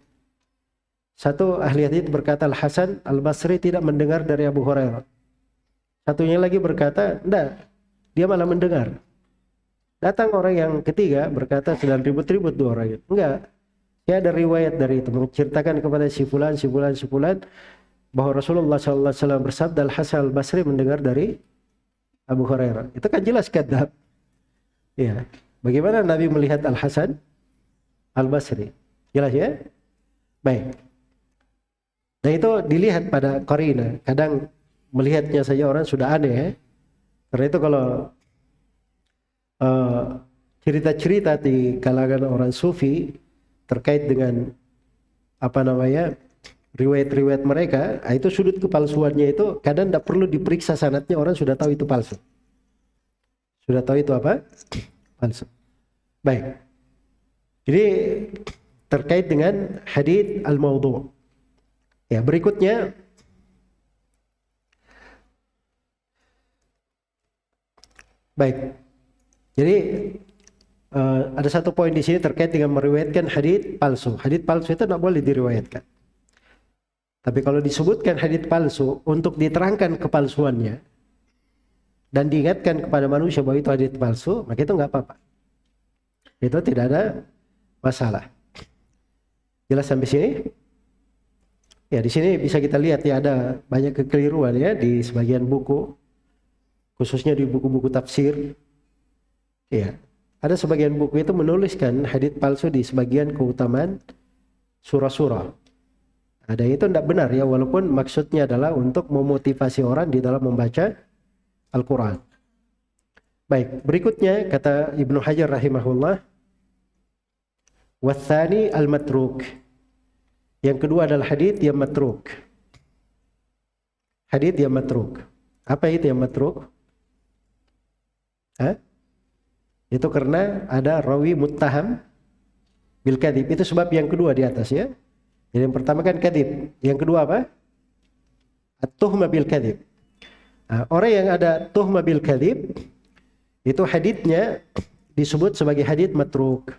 Satu ahli hadits berkata Al-Hasan Al-Basri tidak mendengar dari Abu Hurairah. Satunya lagi berkata enggak, dia malah mendengar. Datang orang yang ketiga berkata sedang ribut-ribut dua orang itu. Enggak, ya ada riwayat dari itu menceritakan kepada si fulan bahwa Rasulullah SAW bersabda Al-Hasan Al-Basri mendengar dari Abu Hurairah. Itu kan jelas kadzab. Ya. Bagaimana Nabi melihat Al-Hasan Al-Basri? Jelas ya? Baik. Dan itu dilihat pada qarina. Kadang melihatnya saja orang sudah aneh ya. Karena itu kalau cerita-cerita di kalangan orang sufi terkait dengan apa namanya riwayat-riwayat mereka, itu sudut kepalsuannya itu kadang tidak perlu diperiksa sanadnya, orang sudah tahu itu palsu. Sudah tahu itu apa? Palsu. Baik. Jadi terkait dengan hadits al-maudhu'. Ya, berikutnya baik. Jadi ada satu poin di sini terkait dengan meriwayatkan hadits palsu. Hadits palsu itu tidak boleh diriwayatkan. Tapi kalau disebutkan hadits palsu untuk diterangkan kepalsuannya dan diingatkan kepada manusia bahwa itu hadits palsu, maka itu nggak apa-apa. Itu tidak ada masalah. Jelas sampai sini? Ya, di sini bisa kita lihat ya ada banyak kekeliruan ya di sebagian buku, khususnya di buku-buku tafsir. Ya, ada sebagian buku itu menuliskan hadits palsu di sebagian keutamaan surah-surah. Ada itu tidak benar ya, walaupun maksudnya adalah untuk memotivasi orang di dalam membaca Al-Quran. Baik, berikutnya kata Ibnu Hajar rahimahullah, wathani al-matruk. Yang kedua adalah hadits yang matruk. hadits yang matruk. Apa itu yang matruk? Itu karena ada rawi muttaham bil kadhib. Itu sebab yang kedua di atas ya. Jadi yang pertama kan kadhib. Yang kedua apa? At-tuhmah bil kadhib. Nah, orang yang ada tuhmah bil kadhib itu haditsnya disebut sebagai hadits matruk.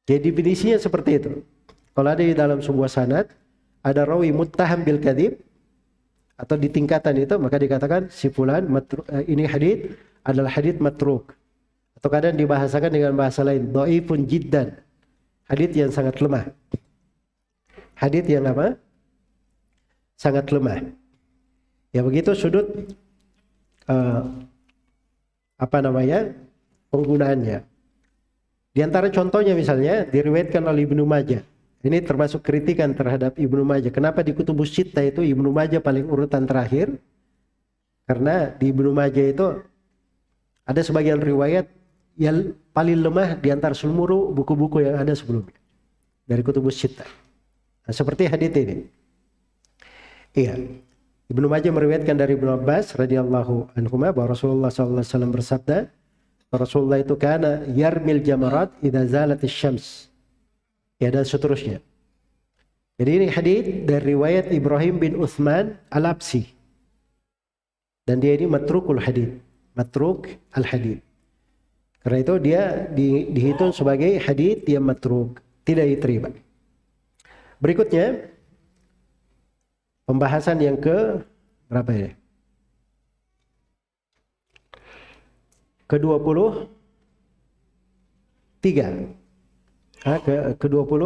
Jadi definisinya seperti itu. Kalau ada di dalam sebuah sanad ada rawi muttaham bil kadhib atau di tingkatan itu, maka dikatakan si fulan ini hadits adalah hadits matruk. Atau kadang dibahasakan dengan bahasa lain, dhaifun jiddan. Hadits yang sangat lemah. Hadits yang apa? Sangat lemah. Ya begitu sudut penggunaannya. Di antara contohnya misalnya diriwayatkan oleh Ibnu Majah. Ini termasuk kritikan terhadap Ibnu Majah. Kenapa di Kutubus Sittah itu Ibnu Majah paling urutan terakhir? Karena di Ibnu Majah itu ada sebagian riwayat yang paling lemah di antara seluruh buku-buku yang ada sebelumnya dari Kutubus Sittah. Nah, seperti hadits ini. Iya. Ibnu Majah meriwayatkan dari Ibnu Abbas radhiyallahu anhuma bahwa Rasulullah sallallahu alaihi wasallam bersabda, Rasulullah itu kana yarmil jamarat idza zalatis syams. Ya dan seterusnya. Jadi ini hadits dari riwayat Ibrahim bin Utsman Al-Absi. Dan dia ini matrukul hadits. Matruk al-hadits. Karena itu dia dihitung sebagai hadits yang matruk, tidak diterima. Berikutnya pembahasan yang ke berapa ya? Ke-23. Ke-20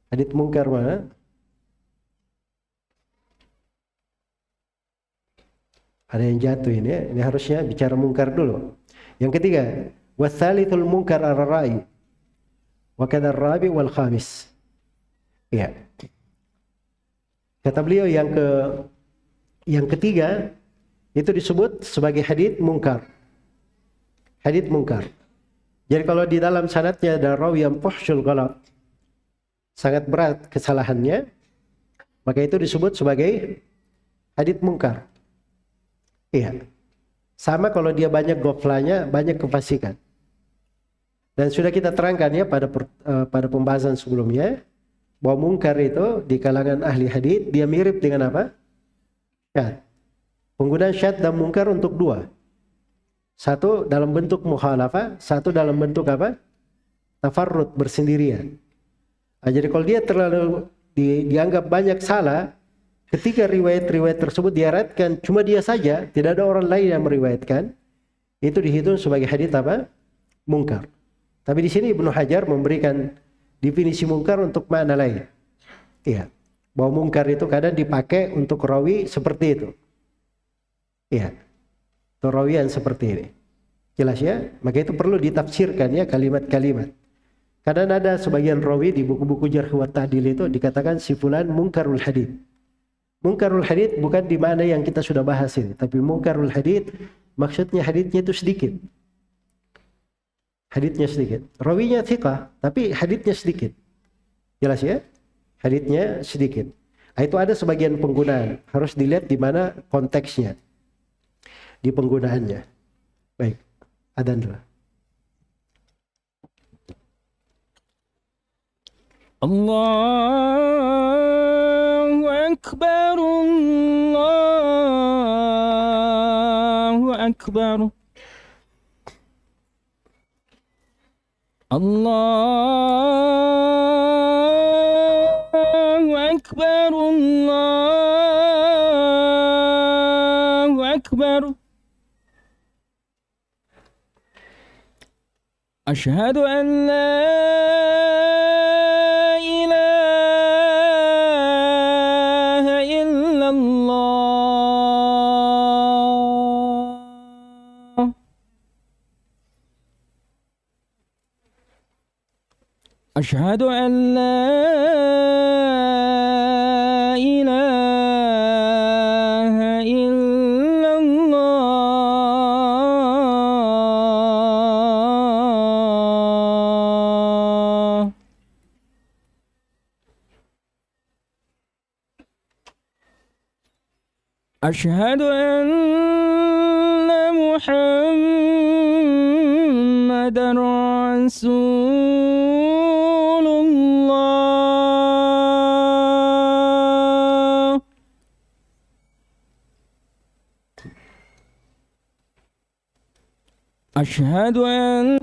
hadits mungkar mana? Ada yang jatuh ini ya. Ini harusnya bicara mungkar dulu. Yang ketiga, wasalithul munkar ar-ra'i wa kadar rabi wal khamis. Ya. Kata beliau yang ketiga itu disebut sebagai hadits mungkar. Hadits mungkar. Jadi kalau di dalam sanadnya ada rawi yang fuhsyul ghalat, sangat berat kesalahannya, maka itu disebut sebagai hadits mungkar. Iya. Sama kalau dia banyak ghaflahnya, banyak kefasikan. Dan sudah kita terangkan ya pada pembahasan sebelumnya bahwa mungkar itu di kalangan ahli hadits dia mirip dengan apa? Syadz. Penggunaan syadz dan mungkar untuk dua. Satu dalam bentuk mukhalafah, satu dalam bentuk apa? Tafarrud, bersendirian. Nah, jadi kalau dia terlalu dianggap banyak salah, ketika riwayat-riwayat tersebut diaratkan cuma dia saja, tidak ada orang lain yang meriwayatkan, itu dihitung sebagai hadits apa? Mungkar. Tapi di sini Ibnu Hajar memberikan definisi mungkar untuk makna lain. Iya. Bahwa mungkar itu kadang dipakai untuk rawi seperti itu. Iya. Untuk rawi yang seperti ini. Jelas ya? Maka itu perlu ditafsirkan ya kalimat-kalimat. Kadang ada sebagian rawi di buku-buku jarh wa ta'dil itu dikatakan si fulan mungkarul hadits. Mungkarul hadits bukan di mana yang kita sudah bahas ini, tapi mungkarul hadits maksudnya haditsnya itu sedikit. Haditsnya sedikit. Rawinya thiqah, tapi haditsnya sedikit. Jelas ya? Haditsnya sedikit. Nah, itu ada sebagian penggunaan, harus dilihat di mana konteksnya. Di penggunaannya. Baik, adzan dulu. Allahu Akbar, Allahu Akbar. Allahu Akbar, Allahu Akbar. Asyhadu an la ilaha illallah. Asyhadu an la ilaha illallah. أشهد أن محمد رسول الله. أشهد أن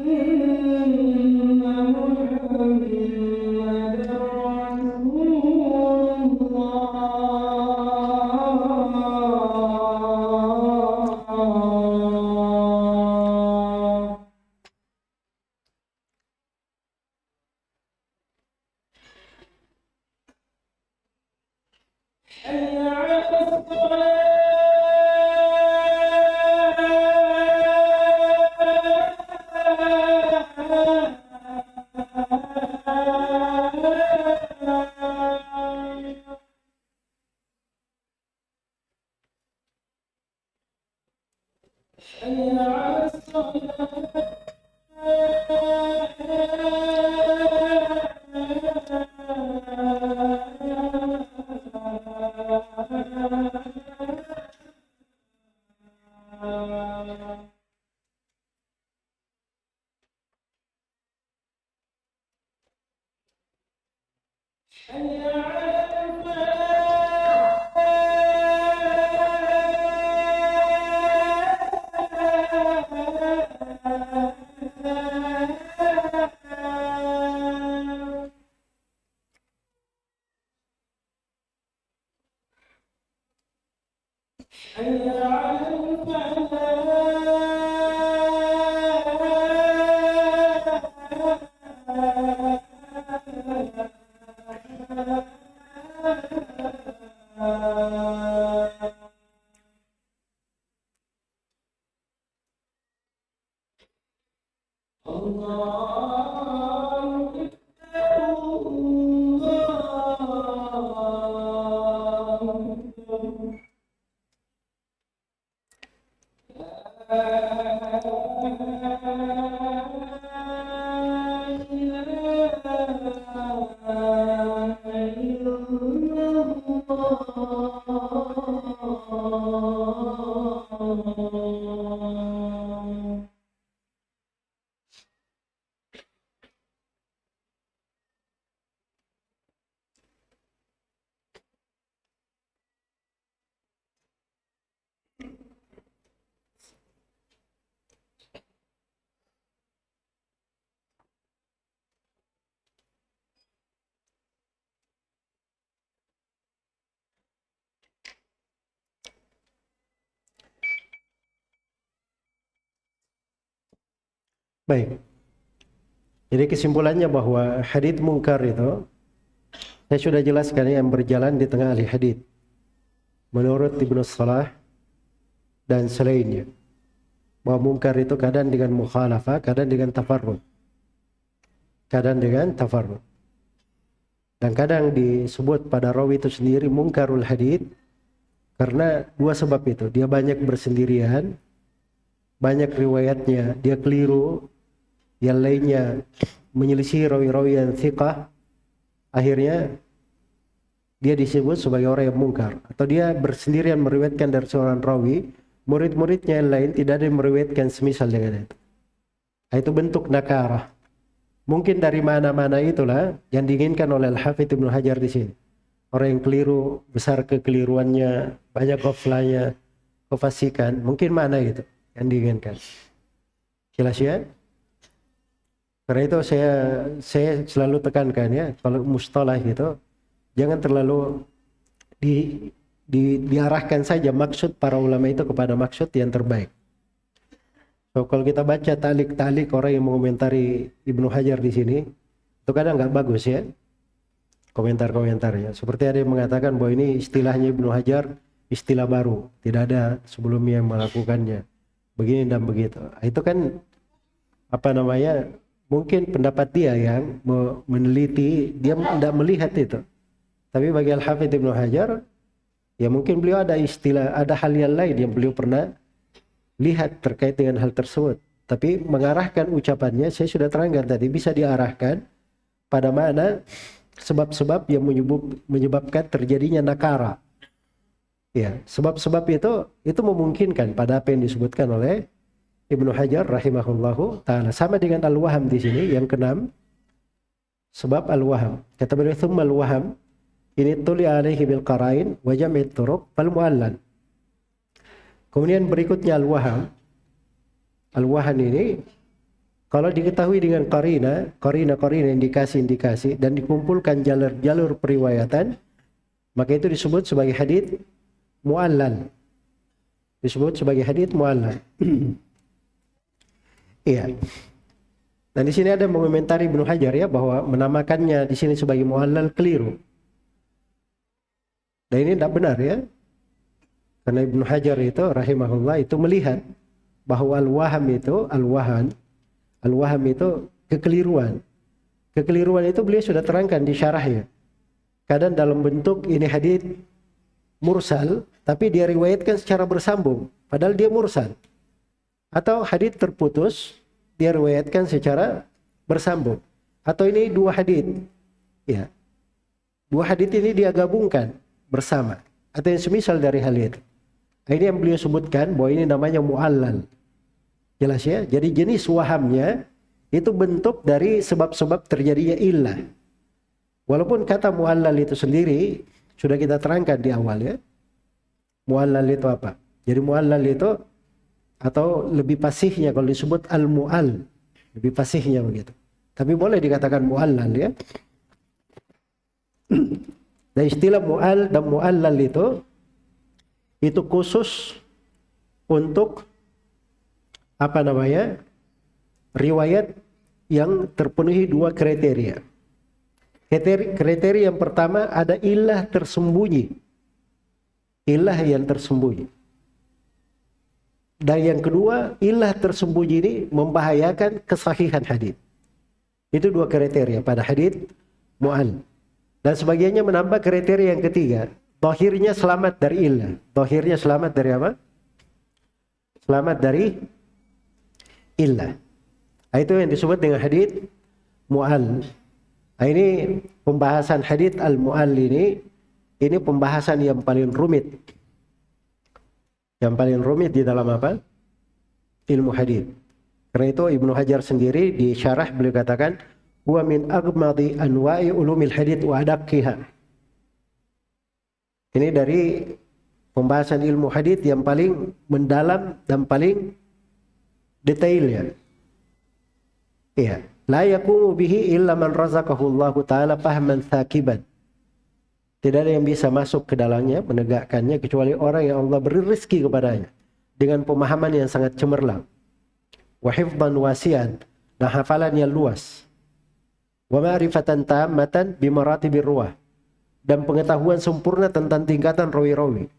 Baik. Jadi kesimpulannya bahwa hadits mungkar itu saya sudah jelaskan yang berjalan di tengah ahli hadits. Menurut Ibnu Salah dan selainnya, bahwa mungkar itu kadang dengan mukhalafah, kadang dengan tafarrud. Kadang dengan tafarrud. Dan kadang disebut pada rawi itu sendiri mungkarul hadits karena dua sebab itu. Dia banyak bersendirian, banyak riwayatnya, dia keliru, yang lainnya menyelisih rawi-rawi yang thiqah, akhirnya dia disebut sebagai orang yang mungkar. Atau dia bersendirian meriwayatkan dari seorang rawi, murid-muridnya yang lain tidak ada yang meriwayatkan semisal dengan itu. Itu bentuk nakarah. Mungkin dari mana-mana itulah yang diinginkan oleh Al-Hafidz Ibnu Hajar di sini. Orang yang keliru, besar kekeliruannya, banyak ghaflahnya, kefasikan, mungkin mana itu yang diinginkan. Jelas ya? Karena itu saya selalu tekankan ya, kalau mustalah gitu, jangan terlalu diarahkan saja maksud para ulama itu kepada maksud yang terbaik. So, kalau kita baca talik-talik orang yang mengomentari Ibnu Hajar di sini, itu kadang nggak bagus ya komentar-komentarnya. Seperti ada yang mengatakan bahwa ini istilahnya Ibnu Hajar istilah baru, tidak ada sebelumnya yang melakukannya, begini dan begitu. Itu kan mungkin pendapat dia yang meneliti, dia tidak melihat itu. Tapi bagi Al-Hafidz Ibnu Hajar, ya mungkin beliau ada istilah, ada hal yang lain yang beliau pernah lihat terkait dengan hal tersebut. Tapi mengarahkan ucapannya, saya sudah terangkan tadi, bisa diarahkan pada mana sebab-sebab yang menyebabkan terjadinya nakara. Ya, sebab-sebab itu memungkinkan pada apa yang disebutkan oleh Ibnu Hajar rahimahullahu taala. Sama dengan al-waham di sini yang keenam, sebab al-waham. Kata beliau tsumma al-waham ini tuli alaihi bil qara'in wa jam'i turuq fal mu'allal. Kemudian berikutnya al-waham. Al-waham ini kalau diketahui dengan qarina indikasi-indikasi dan dikumpulkan jalur-jalur periwayatan, maka itu disebut sebagai hadits mu'allal. Disebut sebagai hadits mu'allal. Iya. Dan di sini ada mengomentari Ibnu Hajar ya bahwa menamakannya di sini sebagai mu'allal keliru. Dan ini tidak benar ya. Karena Ibnu Hajar itu rahimahullah itu melihat bahwa al-waham itu kekeliruan. Kekeliruan itu beliau sudah terangkan di syarahnya. Kadang dalam bentuk ini hadits mursal, tapi dia riwayatkan secara bersambung, padahal dia mursal. Atau hadits terputus, dia riwayatkan secara bersambung. Atau ini dua hadits, ya, dua hadits ini dia gabungkan bersama. Atau yang semisal dari hal itu. Nah, ini yang beliau sebutkan bahwa ini namanya mu'allal. Jelas ya? Jadi jenis wahamnya itu bentuk dari sebab-sebab terjadinya illah. Walaupun kata mu'allal itu sendiri sudah kita terangkan di awal ya. Mu'allal itu apa? Jadi mu'allal itu atau lebih fasihnya kalau disebut al-mu'al, lebih fasihnya begitu. Tapi boleh dikatakan mu'allal ya. Dan istilah mu'al dan mu'allal itu khusus untuk apa namanya? Riwayat yang terpenuhi dua kriteria. Kriteria yang pertama ada illah tersembunyi. Illah yang tersembunyi. Dan yang kedua, illah tersembunyi ini membahayakan kesahihan hadits. Itu dua kriteria pada hadits mu'al. Dan sebagiannya menambah kriteria yang ketiga. Zahirnya selamat dari illah. Zahirnya selamat dari apa? Selamat dari illah. Itu yang disebut dengan hadits mu'al. Nah, ini pembahasan hadits al-mu'al ini pembahasan yang paling rumit. Yang paling rumit di dalam apa? Ilmu hadits. Karena itu Ibnu Hajar sendiri di syarah beliau katakan, "Wa min aghmadi anwa'i ulumil hadits wa adaqqiha." Ini dari pembahasan ilmu hadits yang paling mendalam dan paling detailnya. Iya. La yaqumu bihi illa man razaqahu Allah Ta'ala fahman thaqiban. Tidak ada yang bisa masuk ke dalamnya, menegakkannya, kecuali orang yang Allah beri rezeki kepadanya dengan pemahaman yang sangat cemerlang. Wa hifdhan wasi'an, dan hafalan yang luas. Wa ma'rifatan tammatan bi maratibir ruwah, dan pengetahuan sempurna tentang tingkatan rawi-rawi.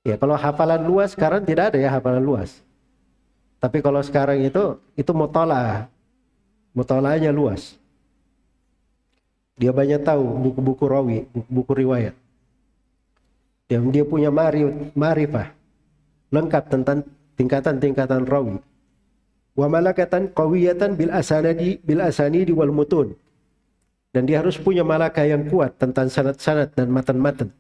Ya, kalau hafalan luas sekarang tidak ada ya hafalan luas. Tapi kalau sekarang itu mutalaah. Mutalahnya luas. Dia banyak tahu buku-buku rawi, buku-buku riwayat. Dia punya ma'rifah lengkap tentang tingkatan-tingkatan rawi. Wa malakatan qawiyatan bil asanidi wal mutun. Dan dia harus punya malakah yang kuat tentang sanad-sanad dan matan-matan.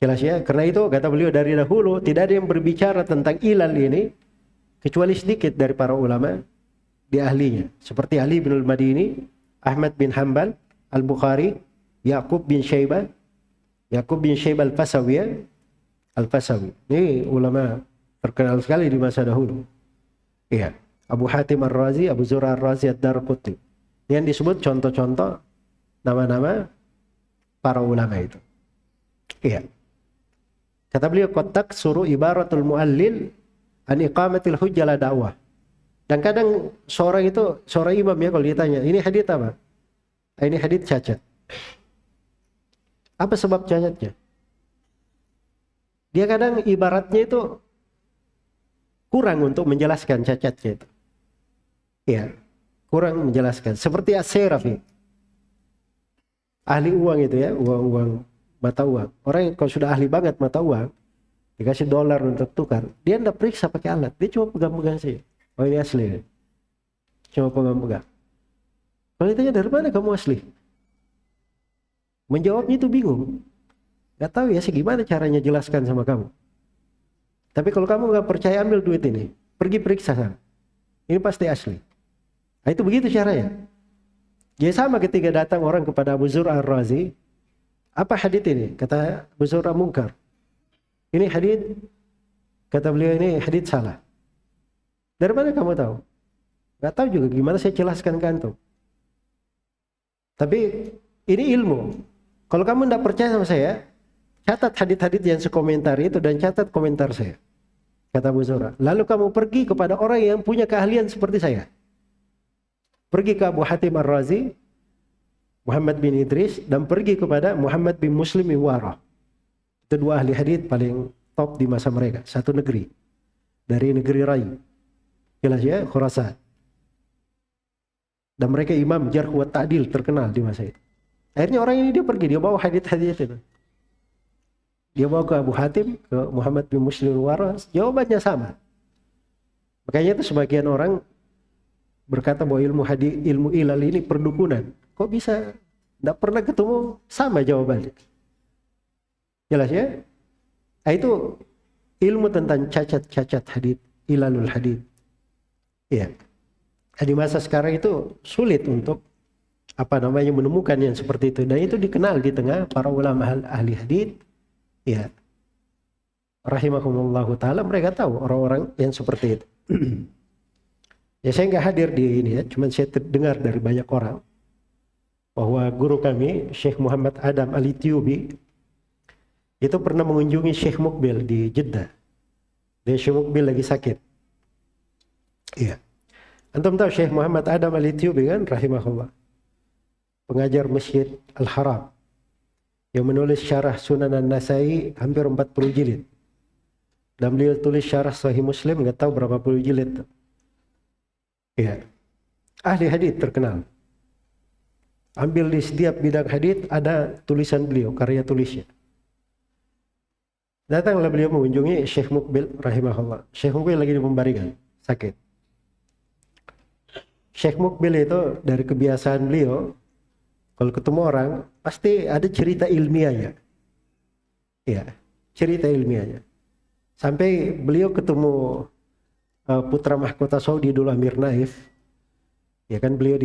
Jelas ya? Karena itu kata beliau dari dahulu tidak ada yang berbicara tentang ilal ini kecuali sedikit dari para ulama di ahlinya. Seperti Ali bin al-Madini, Ahmad bin Hanbal, Al-Bukhari, Yaqub bin Syaibah al-Fasawi. Ini ulama terkenal sekali di masa dahulu. Iya. Abu Hatim Ar-Razi, Abu Zur'a Ar-Razi Ad-Darqutni. Yang disebut contoh-contoh nama-nama para ulama itu. Iya. Kata beliau, kotak suruh ibaratul muallil an iqamatil hujjah la dakwah. Dan kadang seorang imam ya kalau ditanya, ini hadits apa? Ini hadits cacat. Apa sebab cacatnya? Dia kadang ibaratnya itu kurang untuk menjelaskan cacatnya itu. Ya, kurang menjelaskan. Seperti As-Serafi. Ahli uang itu ya, uang mata uang. Orang yang kalau sudah ahli banget mata uang, dikasih dolar untuk tukar, dia tidak periksa pakai alat, dia cuma pegang-pegang saja. Oh ini asli, cuma pegang-pegang. Kalau ditanya dari mana kamu asli, menjawabnya itu bingung. Gak tahu ya sih gimana caranya jelaskan sama kamu. Tapi kalau kamu gak percaya, ambil duit ini, pergi periksa sana. Ini pasti asli. Nah, itu begitu caranya. Ya sama ketika datang orang kepada Abu Zur Ar-Razi, apa hadits ini? Kata Abu Zur Munkar. Ini hadits, kata beliau, ini hadits salah. Dari mana kamu tahu? Gak tahu juga gimana saya jelaskan ke antum. Tapi ini ilmu. Kalau kamu tidak percaya sama saya, catat hadits-hadits yang sekomentar itu dan catat komentar saya. Kata Abu Zura. Lalu kamu pergi kepada orang yang punya keahlian seperti saya. Pergi ke Abu Hatim Ar-Razi, Muhammad bin Idris, dan pergi kepada Muhammad bin Muslim bin Warah. Itu dua ahli hadits paling top di masa mereka. Satu negeri. Dari negeri Rai. Jelas ya, Khurasan. Dan mereka imam jarh wa ta'dil terkenal di masa itu. Akhirnya orang ini dia pergi, dia bawa hadits-hadits itu. Dia bawa ke Abu Hatim, ke Muhammad bin Muslim Waras, jawabannya sama. Makanya itu sebagian orang berkata bahwa ilmu ilal ini perdukunan. Kok bisa? Tidak pernah ketemu sama jawabannya. Jelas ya? Nah, itu ilmu tentang cacat-cacat hadits, ilalul hadits. Iya. Di masa sekarang itu sulit untuk menemukan yang seperti itu, dan itu dikenal di tengah para ulama ahli hadits. Ya, rahimahumullahu taala, mereka tahu orang-orang yang seperti itu. Ya saya nggak hadir di ini ya, cuman saya dengar dari banyak orang bahwa guru kami Syekh Muhammad Adam Al-Ethiopi itu pernah mengunjungi Syekh Mukbil di Jeddah. Dan Syekh Mukbil lagi sakit. Iya. Antum tahu Syekh Muhammad Adam Al-Ethiopi kan, rahimahullah, pengajar Masjid Al-Haram yang menulis syarah Sunan An-Nasai hampir 40 jilid. Dan beliau tulis syarah Sahih Muslim nggak tahu berapa puluh jilid. Ya. Ahli hadits terkenal. Ambil di setiap bidang hadits ada tulisan beliau, karya tulisnya. Datanglah beliau mengunjungi Syekh Mukbil rahimahullah. Syekh Mukbil lagi di pembaringan, sakit. Syekh Mukbil itu dari kebiasaan beliau, kalau ketemu orang pasti ada cerita ilmiahnya. Ya, cerita ilmiahnya. Sampai beliau ketemu putra mahkota Saudi dulu, Amir Naif. Ya kan, beliau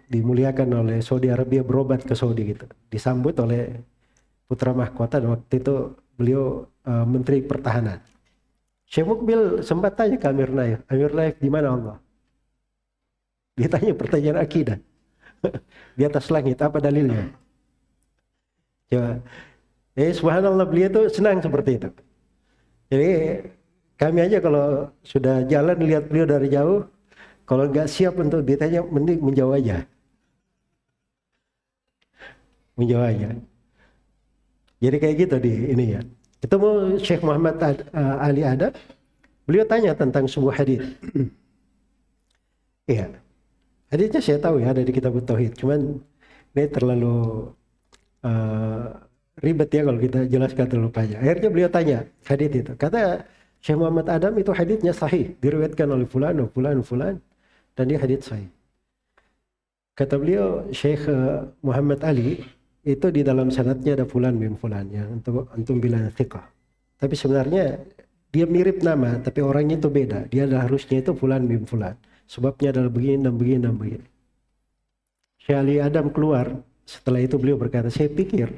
dimuliakan oleh Saudi Arabia, berobat ke Saudi gitu. Disambut oleh putra mahkota, dan waktu itu beliau Menteri Pertahanan. Syekh Mukbil sempat tanya ke Amir Naif, di mana Allah? Dia tanya pertanyaan akidah. Di atas langit, apa dalilnya? Coba. Subhanallah, beliau tuh senang seperti itu. Jadi kami aja kalau sudah jalan lihat beliau dari jauh, kalau nggak siap untuk ditanya, mending menjauh aja. Menjauh aja. Jadi kayak gitu di ini ya. Ketemu Syekh Muhammad Ali Adab, beliau tanya tentang sebuah hadits. Iya. Haditsnya saya tahu ya, ada di kitab Tauhid, cuman ini terlalu ribet ya kalau kita jelaskan terlalu panjang. Akhirnya beliau tanya hadits itu. Kata Syekh Muhammad Adam, itu haditsnya sahih, diriwayatkan oleh fulan, dan dia hadits sahih. Kata beliau, Syekh Muhammad Ali, itu di dalam sanadnya ada fulan bin fulan yang antum bilang thiqah. Tapi sebenarnya dia mirip nama, tapi orangnya itu beda. Dia harusnya itu fulan bin fulan. Sebabnya adalah begini dan begini dan begini. Syekh Ali Adam keluar, setelah itu beliau berkata, saya pikir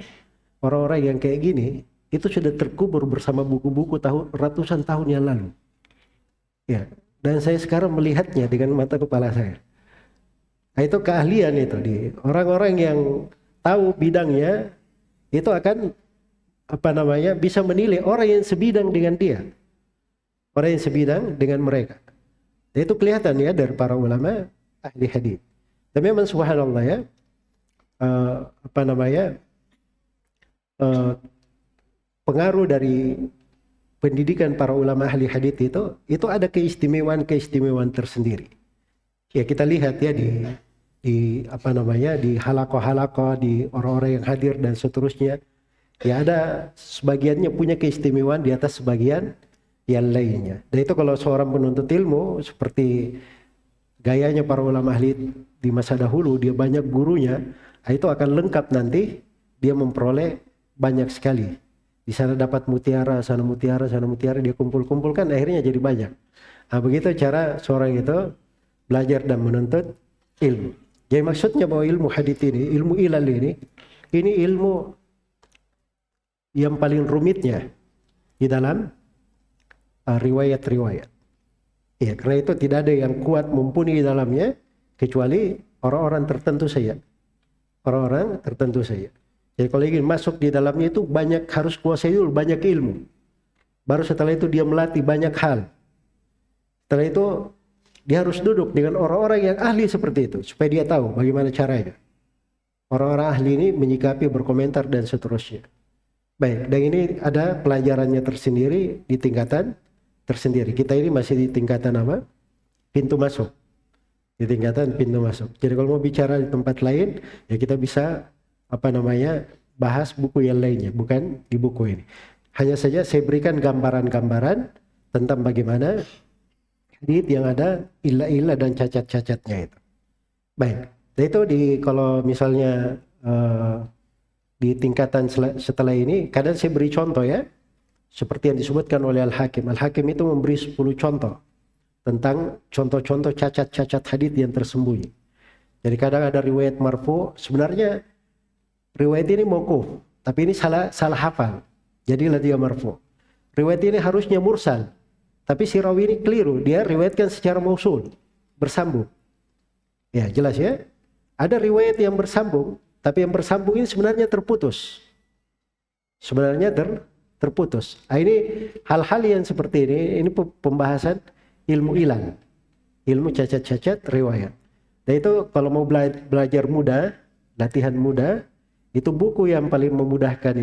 orang-orang yang kayak gini itu sudah terkubur bersama buku-buku ratusan tahun yang lalu. Ya, dan saya sekarang melihatnya dengan mata kepala saya. Nah, itu keahlian itu di orang-orang yang tahu bidangnya, itu akan bisa menilai orang yang sebidang dengan dia, orang yang sebidang dengan mereka. Dan itu kelihatan ya dari para ulama ahli hadits. Dan memang subhanallah ya, pengaruh dari pendidikan para ulama ahli hadits itu ada keistimewaan tersendiri. Ya kita lihat ya di halaqah-halaqah, di orang-orang yang hadir dan seterusnya. Ya ada sebagiannya punya keistimewaan di atas sebagian yang lainnya. Dan itu kalau seorang penuntut ilmu seperti gayanya para ulama ahli di masa dahulu, dia banyak gurunya, itu akan lengkap nanti dia memperoleh banyak sekali Di sana dapat mutiara, sana mutiara, sana mutiara, dia kumpul-kumpulkan, akhirnya jadi banyak. Nah, begitu cara seorang itu belajar dan menuntut ilmu. Jadi maksudnya bahwa ilmu hadits ini, ilmu ilal ini ilmu yang paling rumitnya di dalam riwayat-riwayat. Ya, karena itu tidak ada yang kuat mumpuni di dalamnya kecuali orang-orang tertentu saja. Orang-orang tertentu saja. Jadi kalau ingin masuk di dalamnya itu harus kuasai dulu banyak ilmu. Baru setelah itu dia melatih banyak hal. Setelah itu dia harus duduk dengan orang-orang yang ahli seperti itu supaya dia tahu bagaimana caranya. Orang-orang ahli ini menyikapi, berkomentar dan seterusnya. Baik, dan ini ada pelajarannya tersendiri di tingkatan tersendiri. Kita ini masih di tingkatan apa? Pintu masuk. Di tingkatan pintu masuk. Jadi kalau mau bicara di tempat lain, ya kita bisa bahas buku yang lainnya, bukan di buku ini. Hanya saja saya berikan gambaran-gambaran tentang bagaimana hadits yang ada ilah-ilah dan cacat-cacatnya itu. Baik, dan itu kalau misalnya di tingkatan setelah ini, kadang saya beri contoh ya, seperti yang disebutkan oleh Al-Hakim. Al-Hakim itu memberi 10 contoh tentang contoh-contoh cacat-cacat hadits yang tersembunyi. Jadi kadang ada riwayat marfu, sebenarnya riwayat ini mauquf, tapi ini salah hafal. Jadilah dia marfu. Riwayat ini harusnya mursal, tapi si rawi ini keliru, dia riwayatkan secara mausul, bersambung. Ya, jelas ya? Ada riwayat yang bersambung, tapi yang bersambung ini sebenarnya terputus. Sebenarnya terputus. Nah, ini hal-hal yang seperti ini pembahasan ilmu ilal, ilmu cacat-cacat riwayat. Dan itu kalau mau belajar mudah, latihan mudah, itu buku yang paling memudahkan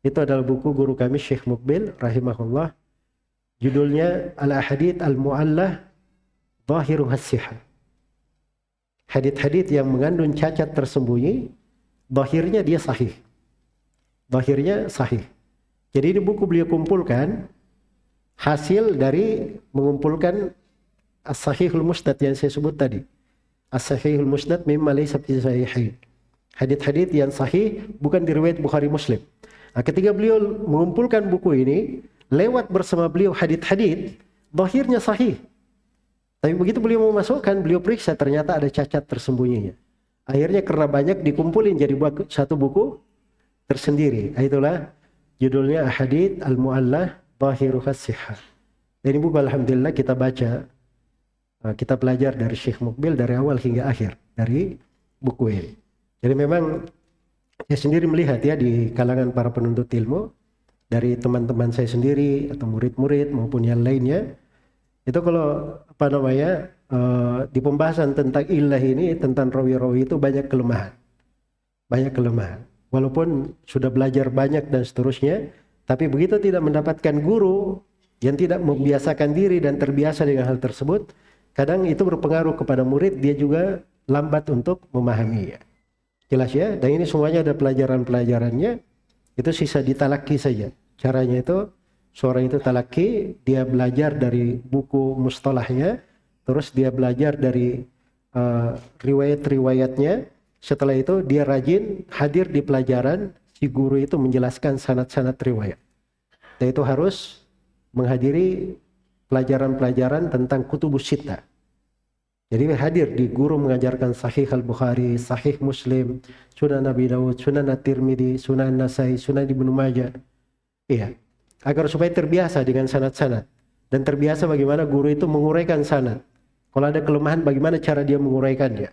itu adalah buku guru kami Syekh Muqbil rahimahullah. Judulnya Al-Ahadits Al-Mu'allah Zahiruha As-Sihah. Hadits-hadits yang mengandung cacat tersembunyi, zahirnya dia sahih. Zahirnya sahih. Jadi ini buku beliau kumpulkan hasil dari mengumpulkan As-Sahihul Musnad yang saya sebut tadi. As-Sahihul Musnad mimma laysa fi sahihain. Hadits-hadits yang sahih bukan di riwayat Bukhari Muslim. Nah, ketika beliau mengumpulkan buku ini, lewat bersama beliau hadits-hadits, zahirnya sahih. Tapi begitu beliau memasukkan, beliau periksa ternyata ada cacat tersembunyinya. Akhirnya karena banyak dikumpulin jadi satu buku tersendiri. Itulah judulnya Ahadits Al-Mu'allah Zahiruha As-Sihah. Dan ini buku alhamdulillah kita baca, kita belajar dari Syekh Muqbil dari awal hingga akhir dari buku ini. Jadi memang saya sendiri melihat ya di kalangan para penuntut ilmu, dari teman-teman saya sendiri atau murid-murid maupun yang lainnya, itu kalau di pembahasan tentang illah ini, tentang rawi-rawi itu banyak kelemahan. Banyak kelemahan. Walaupun sudah belajar banyak dan seterusnya, tapi begitu tidak mendapatkan guru yang tidak membiasakan diri dan terbiasa dengan hal tersebut, kadang itu berpengaruh kepada murid, dia juga lambat untuk memahaminya. Jelas ya? Dan ini semuanya ada pelajaran-pelajarannya, itu sisa ditalaki saja. Caranya itu, seorang itu talaki, dia belajar dari buku mustalahnya, terus dia belajar dari riwayat-riwayatnya. Setelah itu dia rajin hadir di pelajaran, si guru itu menjelaskan sanad-sanad riwayat. Dan itu harus menghadiri pelajaran-pelajaran tentang kutubus sittah. Jadi hadir di guru mengajarkan Sahih Al-Bukhari, Sahih Muslim, Sunan Abi Dawud, Sunan At-Tirmidzi, Sunan Nasai, Sunan Ibnu Majah. Iya, agar supaya terbiasa dengan sanad-sanad dan terbiasa bagaimana guru itu menguraikan sanad. Kalau ada kelemahan bagaimana cara dia menguraikannya.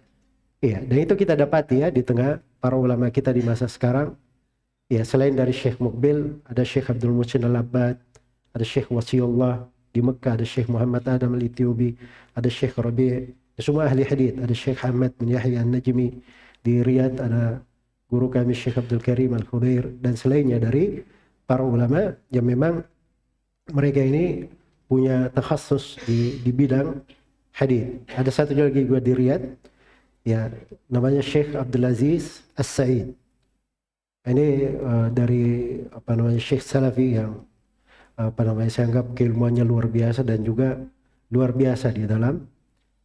Iya, dan itu kita dapati ya di tengah para ulama kita di masa sekarang. Ya, selain dari Syekh Muqbil, ada Syekh Abdul Muhsin Al-Abbad, ada Syekh Wasiullah di Mekah, ada Syekh Muhammad Adam Al-Ethiopi, ada Syekh Rabi', semua ahli hadits, ada Syekh Ahmad bin Yahya An-Najmi di Riyadh, ada guru kami Syekh Abdul Karim Al-Khudair dan selainnya dari para ulama yang memang mereka ini punya takhasus di bidang hadits. Ada satu lagi juga di Riyadh, ya namanya Syekh Abdul Aziz As-Sa'id. Ini dari Syekh Salafi yang saya anggap keilmuannya luar biasa dan juga luar biasa di dalam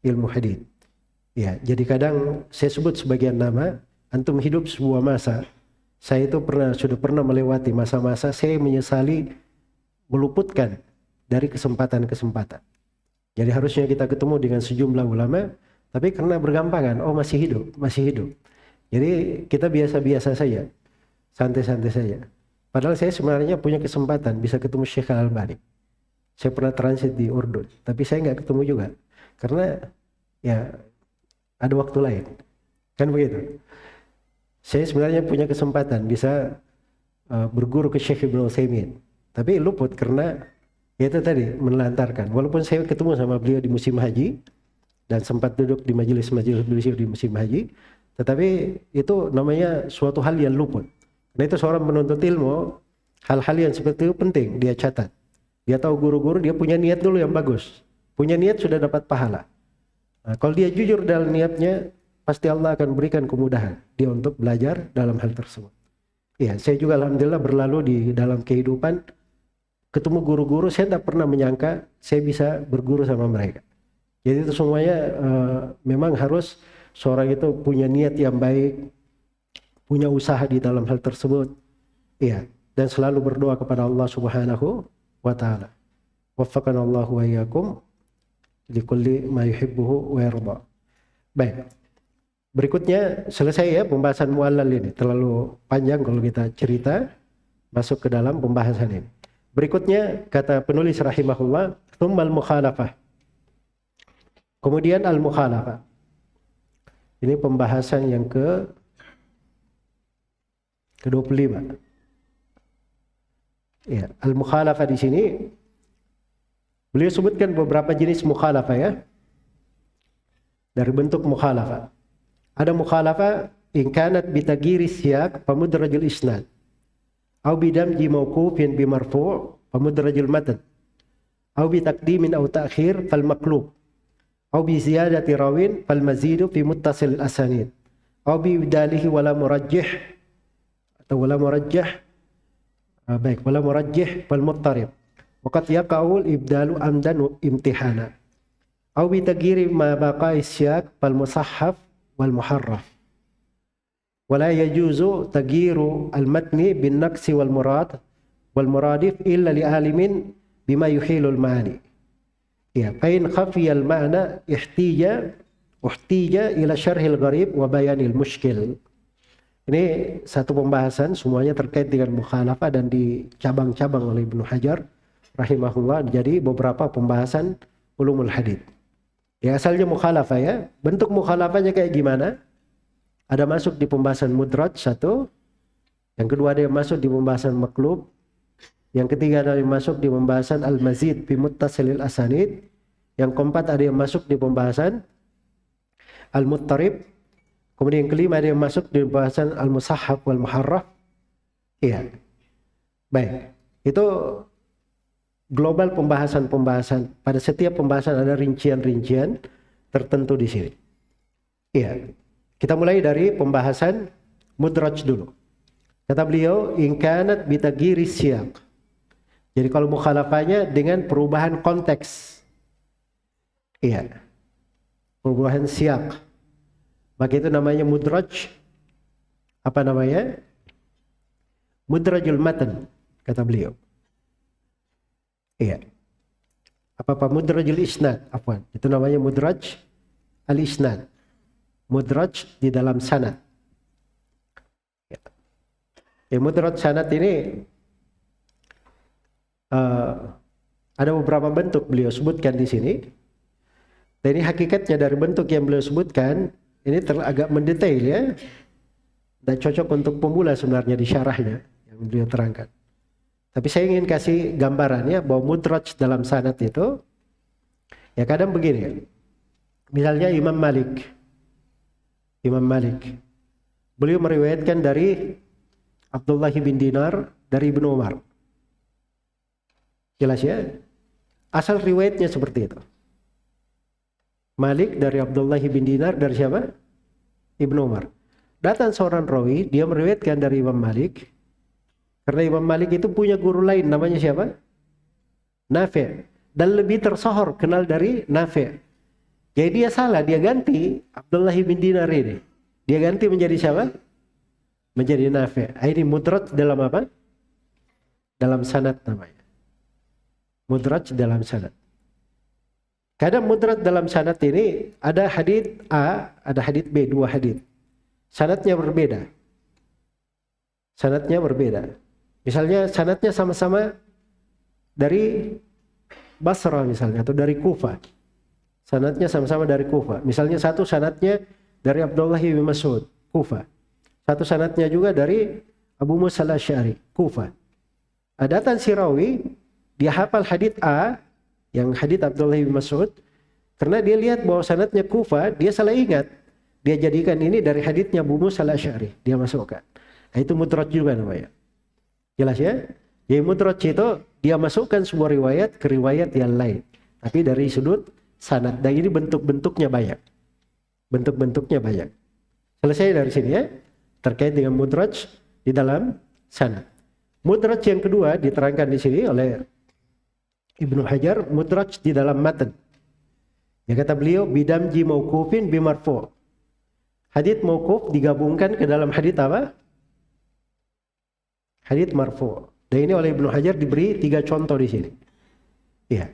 ilmu hadits. Ya, jadi kadang saya sebut sebagian nama, antum hidup sebuah masa Saya itu sudah pernah melewati masa-masa saya menyesali meluputkan dari kesempatan-kesempatan. Jadi harusnya kita ketemu dengan sejumlah ulama, tapi karena bergampangan, oh masih hidup. Jadi kita biasa-biasa saja, santai-santai saja. Padahal saya sebenarnya punya kesempatan bisa ketemu Syekh Al-Albani. Saya pernah transit di Urdun, tapi saya nggak ketemu juga. Karena ya ada waktu lain. Kan begitu. Saya sebenarnya punya kesempatan bisa berguru ke Syekh Ibnu Utsaimin. Tapi luput karena ya itu tadi menelantarkan. Walaupun saya ketemu sama beliau di musim haji dan sempat duduk di majelis-majelis beliau di musim haji, tetapi itu namanya suatu hal yang luput. Nah itu seorang penuntut ilmu, hal-hal yang seperti itu penting dia catat. Dia tahu guru-guru, dia punya niat dulu yang bagus. Punya niat sudah dapat pahala. Nah, kalau dia jujur dalam niatnya, pasti Allah akan berikan kemudahan dia untuk belajar dalam hal tersebut. Ya, saya juga alhamdulillah berlalu di dalam kehidupan ketemu guru-guru, saya tidak pernah menyangka saya bisa berguru sama mereka. Jadi itu semuanya memang harus seorang itu punya niat yang baik, punya usaha di dalam hal tersebut. Iya, dan selalu berdoa kepada Allah Subhanahu wa taala. Waffaqana Allah wa iyyakum likulli ma yuhibbuhu wa yarda. Baik. Berikutnya selesai ya pembahasan muallal ini. Terlalu panjang kalau kita cerita masuk ke dalam pembahasan ini. Berikutnya kata penulis rahimahullah, tsummal mukhalafah. Kemudian al-mukhalafah. Ini pembahasan yang ke-25. Ya, al-mukhalafah di sini beliau sebutkan beberapa jenis mukhalafah ya. Dari bentuk mukhalafah. Ada mukhalafah in kanat bitagiri siyaq pamudrajul isnad aw bidamji mawqufin bi marfu' pamudrajul matan aw bi taqdimin aw ta'khir fal maqlub aw bi ziyadati rawin fal mazidu fi muttasil asanid aw bi ibdalihi wala murajjih atau wala murajjah wala murajjih fal muttarib wa qad yaqa'u ibdalu amdan imtihana aw bi tagiri ma baqa siyaq fal musahhaf wal muharraf wala yajuzu tagyiru al matni bin naqsi wal murad wal muradif illa li alimin bima yuhilul ma'ani ya fa in khafiya al ma'na ihtija ila syarhil gharib wa bayanil mushkil. Ini satu pembahasan semuanya terkait dengan mukhalafah dan dicabang-cabang oleh Ibnu Hajar rahimahullah jadi beberapa pembahasan ulumul hadits. Ya asalnya mukhalafah ya. Bentuk mukhalafahnya kayak gimana? Ada masuk di pembahasan mudraj satu. Yang kedua ada yang masuk di pembahasan maqlub. Yang ketiga ada yang masuk di pembahasan al-mazid fi muttasilil asanid. Yang keempat ada yang masuk di pembahasan al-muttarib. Kemudian yang kelima ada yang masuk di pembahasan al-musahhaf wal muharraf. Iya. Baik. Itu global pembahasan-pembahasan. Pada setiap pembahasan ada rincian-rincian tertentu di sini. Iya. Kita mulai dari pembahasan mudraj dulu. Kata beliau, in kanat bitagiri siyaq. Jadi kalau mukhalafahnya dengan perubahan konteks. Iya. Perubahan siyaq. Maka itu namanya mudraj. Apa namanya? Mudrajul matan, kata beliau. Iya. Apa mudrajul isnad, afwan. Itu namanya mudraj al-isnad. Mudraj di dalam sanad. Ya, mudraj sanad ini ada beberapa bentuk beliau sebutkan di sini. Dan ini hakikatnya dari bentuk yang beliau sebutkan ini agak mendetail ya. Dan cocok untuk pemula sebenarnya di syarahnya yang beliau terangkan. Tapi saya ingin kasih gambarannya bahwa mudraj dalam sanad itu ya kadang begini. Misalnya Imam Malik. Beliau meriwayatkan dari Abdullah bin Dinar dari Ibnu Umar. Jelas ya? Asal riwayatnya seperti itu. Malik dari Abdullah bin Dinar dari siapa? Ibnu Umar. Datang seorang rawi, dia meriwayatkan dari Imam Malik. Karena Imam Malik itu punya guru lain, namanya siapa? Nafi'. Dan lebih tersohor, kenal dari Nafi'. Jadi dia salah, dia ganti Abdullah bin Dinar ini. Dia ganti menjadi siapa? menjadi Nafi'. Ini mudraj dalam apa? Dalam sanad namanya. Mudraj dalam sanad. Kadang mudraj dalam sanad ini ada hadits A, ada hadits B, dua hadits. Sanadnya berbeda. Sanadnya berbeda. Misalnya sanadnya sama-sama dari Basra misalnya atau dari Kufah. Sanadnya sama-sama dari Kufah. Misalnya satu sanadnya dari Abdullah bin Mas'ud, Kufah. Satu sanadnya juga dari Abu Musa al-Asy'ari, Kufah. Datang si rawi, dia hafal hadits A, yang hadits Abdullah bin Mas'ud, karena dia lihat bahwa sanadnya Kufah, dia salah ingat. Dia jadikan ini dari haditsnya Abu Musa al-Asy'ari, dia masukkan. Nah, itu mudraj juga namanya. Jelas ya? Jadi mudraj itu dia masukkan sebuah riwayat ke riwayat yang lain, tapi dari sudut sanad. Dan ini bentuk-bentuknya banyak. Bentuk-bentuknya banyak. Selesai dari sini ya, terkait dengan mudraj di dalam sanad. Mudraj yang kedua diterangkan di sini oleh Ibnu Hajar, mudraj di dalam matan. Ya kata beliau, bidamji mauqufin bimarfu'. Hadits mauquf digabungkan ke dalam hadits apa? Hadits marfu'. Dan ini oleh Ibnu Hajar diberi 3 contoh di sini. Iya.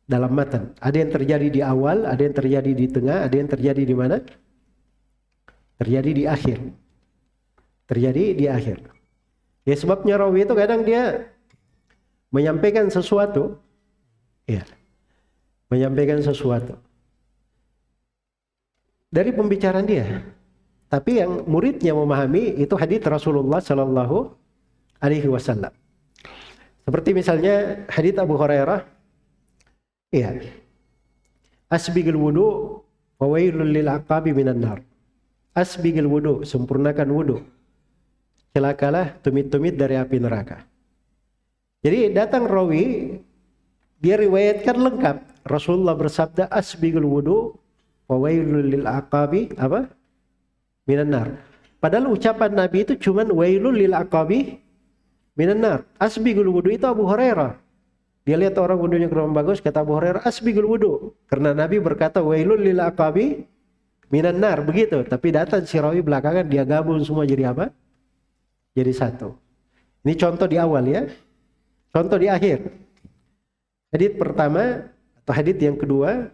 Dalam matan. Ada yang terjadi di awal, ada yang terjadi di tengah, ada yang terjadi di mana? Terjadi di akhir. Terjadi di akhir. Ya sebabnya rawi itu kadang dia menyampaikan sesuatu. Ya. Menyampaikan sesuatu dari pembicaraan dia. Tapi yang muridnya memahami itu hadits Rasulullah sallallahu alaihi wasallam. Seperti misalnya hadits Abu Hurairah. Iya. Asbigil wudu wa wailul lil aqabi minan nar. Asbigil wudu, sempurnakan wudu. Celakalah tumit-tumit dari api neraka. Jadi datang rawi, dia riwayatkan lengkap. Rasulullah bersabda asbigul wudu wa wailul lil aqabi apa? Minan nar. Padahal ucapan Nabi itu cuman wailul lil aqabi minan nar. Asbigul wudu itu Abu Hurairah. Dia lihat orang wudunya kurang bagus, kata Abu Hurairah asbigul wudu. Karena Nabi berkata wailul lil aqabi minan nar, begitu. Tapi datang si rawi belakangan dia gabung semua jadi apa? Jadi satu. Ini contoh di awal ya. Contoh di akhir. Hadits pertama atau hadits yang kedua,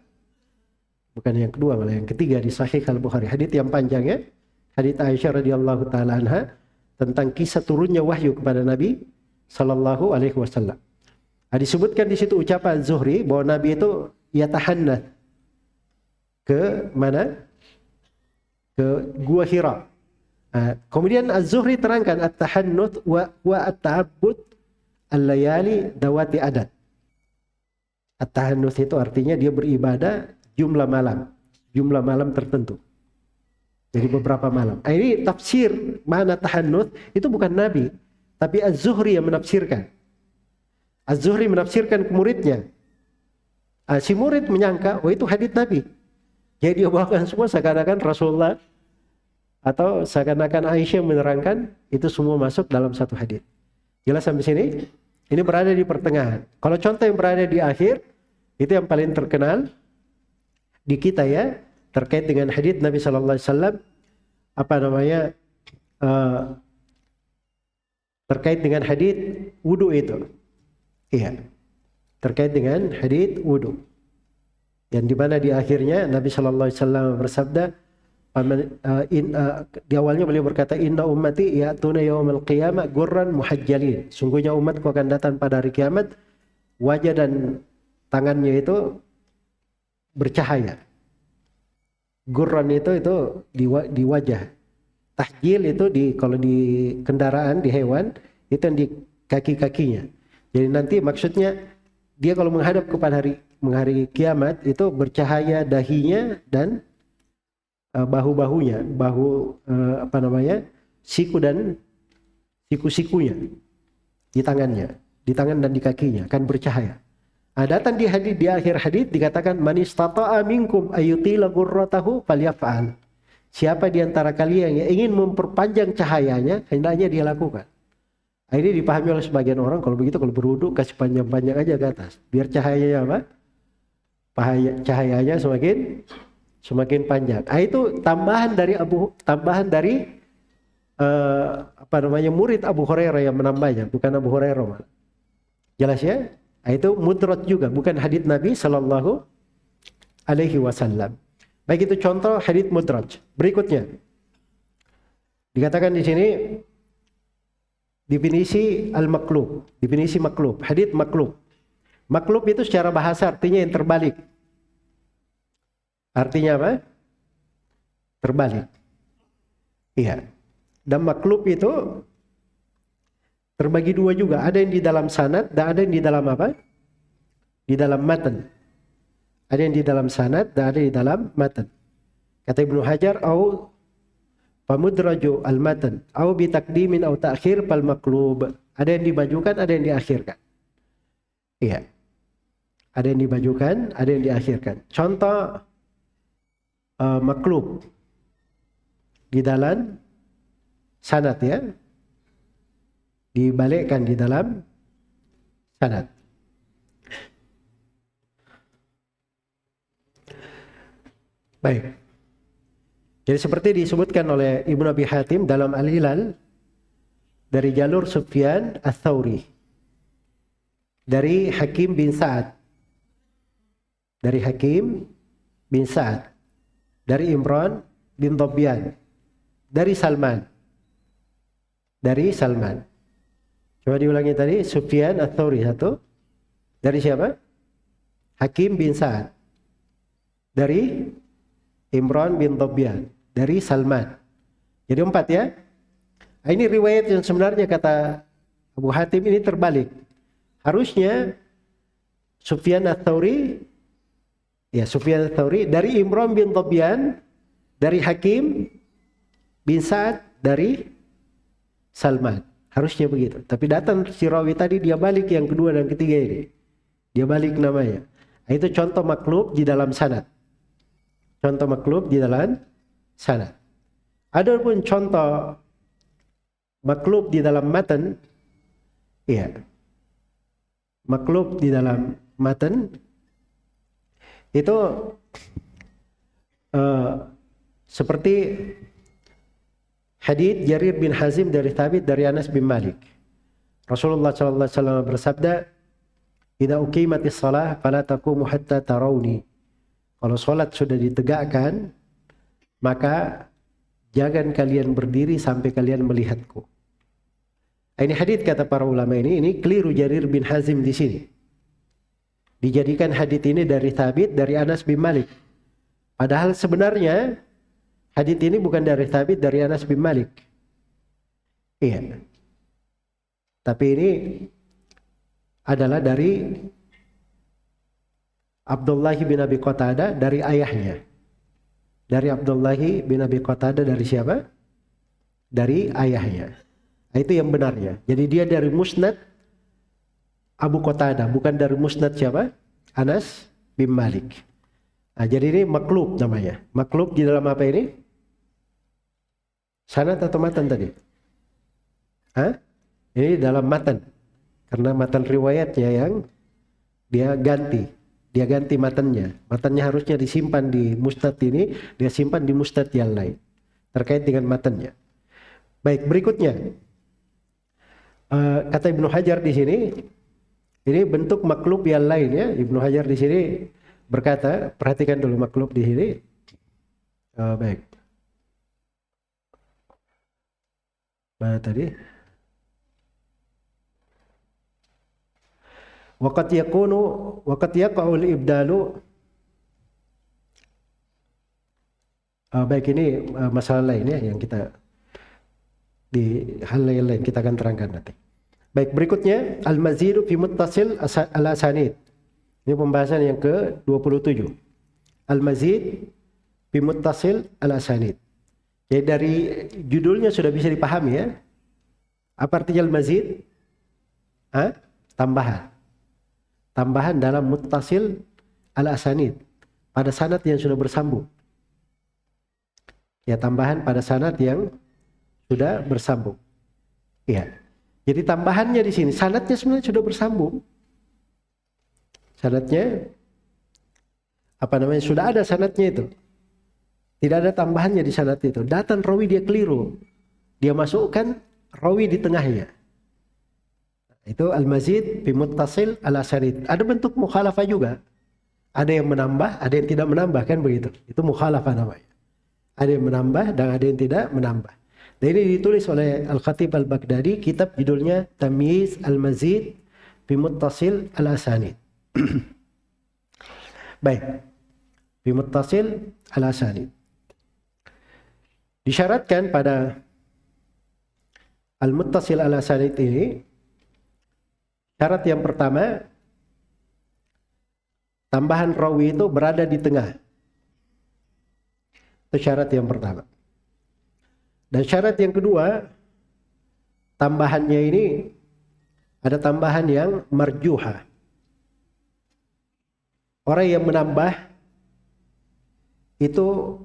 bukan yang kedua malah yang ketiga di Sahih Al-Bukhari. Hadits yang panjang ya. Hadits Aisyah radhiyallahu taala anha tentang kisah turunnya wahyu kepada Nabi sallallahu alaihi wasallam. Disebutkan di situ ucapan Zuhri bahwa Nabi itu yatahannath ke mana? Ke Gua Hira. Kemudian Az-Zuhri terangkan at-tahannuth wa at-ta'abbud al-layali dawati adat. At-tahannuth itu artinya dia beribadah jumlah malam tertentu. Jadi beberapa malam. Ini tafsir makna tahannuth itu bukan Nabi, tapi Az-Zuhri yang menafsirkan. Az-Zuhri menafsirkan ke muridnya. Si murid menyangka, oh itu hadits Nabi. Jadi dia bawakan semua seakan-akan Rasulullah atau seakan-akan Aisyah menerangkan itu semua masuk dalam satu hadits. Jelas sampai sini? Ini berada di pertengahan. Kalau contoh yang berada di akhir, itu yang paling terkenal di kita ya, terkait dengan hadits Nabi sallallahu alaihi wasallam terkait dengan hadits wudu itu. Iya. Terkait dengan hadits wudu. Yang di mana di akhirnya Nabi sallallahu alaihi wasallam bersabda di awalnya beliau berkata inna ummati ya'tuna yaumal qiyamah gurran muhajjalin. Sungguhnya umatku akan datang pada hari kiamat wajah dan tangannya itu bercahaya. Gurran itu di wajah. Tahjil itu kalau di kendaraan, di hewan itu yang di kaki-kakinya. Jadi nanti maksudnya dia kalau menghadap kepada hari kiamat itu bercahaya dahinya dan bahu-bahunya, siku dan siku-sikunya di tangannya, di tangan dan di kakinya akan bercahaya. Datang di akhir hadis dikatakan man istata'a minkum ayyutila ghurratahu falyaf'al. Siapa di antara kalian yang ingin memperpanjang cahayanya, hendaknya dia lakukan. Ini dipahami oleh sebagian orang, kalau begitu kalau berwudu kasih panjang-panjang aja ke atas, biar cahayanya apa? Cahayanya semakin panjang. Itu tambahan dari murid Abu Hurairah yang menambahnya, bukan Abu Hurairah. Jelas ya? Nah, itu mudraj juga, bukan hadits Nabi Sallallahu Alaihi Wasallam. Baik, itu contoh hadits mudraj. Berikutnya dikatakan di sini definisi al-maqlub, definisi maqlub, hadits maqlub. Maqlub itu secara bahasa artinya yang terbalik. Artinya apa? Terbalik. Iya. Dan maqlub itu terbagi dua juga. Ada yang di dalam sanad dan ada yang di dalam apa? Di dalam matan. Ada yang di dalam sanad dan ada di dalam matan. Kata Ibnu Hajar, au pamudraju al-matan, au bi taqdimin au ta'khir fal maqlub. Ada yang dimajukan, ada yang diakhirkan. Iya. Ada yang dimajukan, ada yang diakhirkan. Contoh maqlub di dalam sanad ya, dibalikkan di dalam sanad. Baik. Jadi seperti disebutkan oleh Ibnu Abi Hatim dalam Al-Hilal dari jalur Sufyan Ats-Tsauri dari Hakim bin Sa'ad, dari Hakim bin Sa'ad, dari Imran bin Tobyan, dari Salman. Dari Salman. Coba diulangi tadi, Sufyan Ats-Tsauri satu. Dari siapa? Hakim bin Sa'ad. Dari Imran bin Tobyan. Dari Salman. Jadi 4 ya. Nah, ini riwayat yang sebenarnya kata Abu Hatim ini terbalik. Harusnya Sufyan Ats-Tsauri, ya Sufyan Ats-Tsauri dari Imran bin Tobyan, dari Hakim bin Sa'ad, dari Salman. Harusnya begitu. Tapi datang si rawi tadi dia balik yang kedua dan ketiga ini. Dia balik namanya. Nah, itu contoh maqlub di dalam sanad. Contoh maqlub di dalam sanad. Ada pun contoh maqlub di dalam matan. Iya. Maqlub di dalam matan itu seperti hadits Jarir bin Hazim dari Thabit dari Anas bin Malik. Rasulullah sallallahu alaihi wasallam bersabda, "Idza uqimatis shalah fala taqumu hatta tarawni." Kalau salat sudah ditegakkan, maka jangan kalian berdiri sampai kalian melihatku. Ini hadits kata para ulama ini keliru Jarir bin Hazim di sini. Dijadikan hadits ini dari Thabit dari Anas bin Malik. Padahal sebenarnya hadits ini bukan dari Thabit dari Anas bin Malik. Iya. Tapi ini adalah dari Abdullah bin Abi Qatadah dari ayahnya. Dari Abdullah bin Abi Qatadah dari siapa? Dari ayahnya. Nah, itu yang benarnya. Jadi dia dari Musnad Abu Qatadah, bukan dari Musnad siapa? Anas bin Malik. Nah, jadi ini maqlub namanya. Maqlub di dalam apa ini? Sanad atau matan tadi? Hah? Ini dalam matan. Karena matan riwayatnya yang dia ganti. Dia ganti matannya. Matannya harusnya disimpan di musnad ini, dia simpan di musnad yang lain. Terkait dengan matannya. Baik, berikutnya. Kata Ibnu Hajar di sini, ini bentuk maqlub yang lain ya. Ibnu Hajar di sini berkata, perhatikan dulu maqlub di sini. Baik. Mana tadi? Waqad yaqa'ul ibdalu. Baik, ini masalah lain ya yang kita di hal lain kita akan terangkan nanti. Baik, berikutnya al-mazidu fi muttasil al-asanid. Ini pembahasan yang ke-27. Al-mazid fi muttasil al-asanid. Jadi dari judulnya sudah bisa dipahami ya. Apa artinya al-mazid? Tambahan. Tambahan dalam muttasil al-asanid. Pada sanad yang sudah bersambung. Ya, tambahan pada sanad yang sudah bersambung. Ya. Jadi tambahannya di sini, sanadnya sebenarnya sudah bersambung. Sanadnya sudah ada sanadnya itu. Tidak ada tambahannya di sanad itu. Datang rawi dia keliru. dia masukkan rawi di tengahnya. Itu al-mazid fi muttasil ala sanid. Ada bentuk mukhalafah juga. Ada yang menambah, ada yang tidak menambah, kan begitu. Itu mukhalafah namanya. Ada yang menambah dan ada yang tidak menambah. Dan ini ditulis oleh Al-Khatib Al-Baghdadi, kitab judulnya Tamyiz Al-Mazid fi Muttasil Al-Asanid. Baik. Fi Muttasil Al-Asanid. Disyaratkan pada Al-Muttasil Al-Asanid ini, syarat yang pertama, tambahan rawi itu berada di tengah. Itu syarat yang pertama. Dan syarat yang kedua, tambahannya ini ada tambahan yang marjuha. Orang yang menambah itu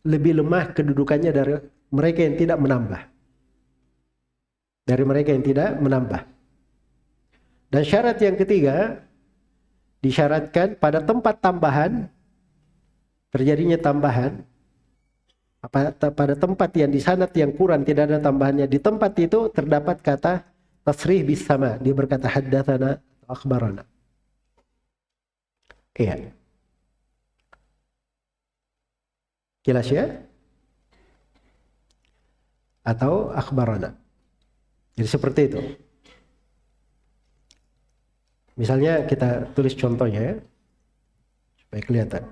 lebih lemah kedudukannya dari mereka yang tidak menambah. Dari mereka yang tidak menambah. Dan syarat yang ketiga, disyaratkan pada tempat tambahan, terjadinya tambahan, pada tempat yang di sanad yang kurang tidak ada tambahannya, di tempat itu terdapat kata tasrih bis sama, dia berkata haddatsana atau akhbarana. Iya. Jelas ya? Atau akhbarana. Jadi seperti itu. Misalnya kita tulis contohnya ya, supaya kelihatan.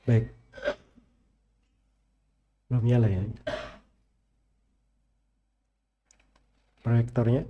Baik. Belum nyala ya proyektornya.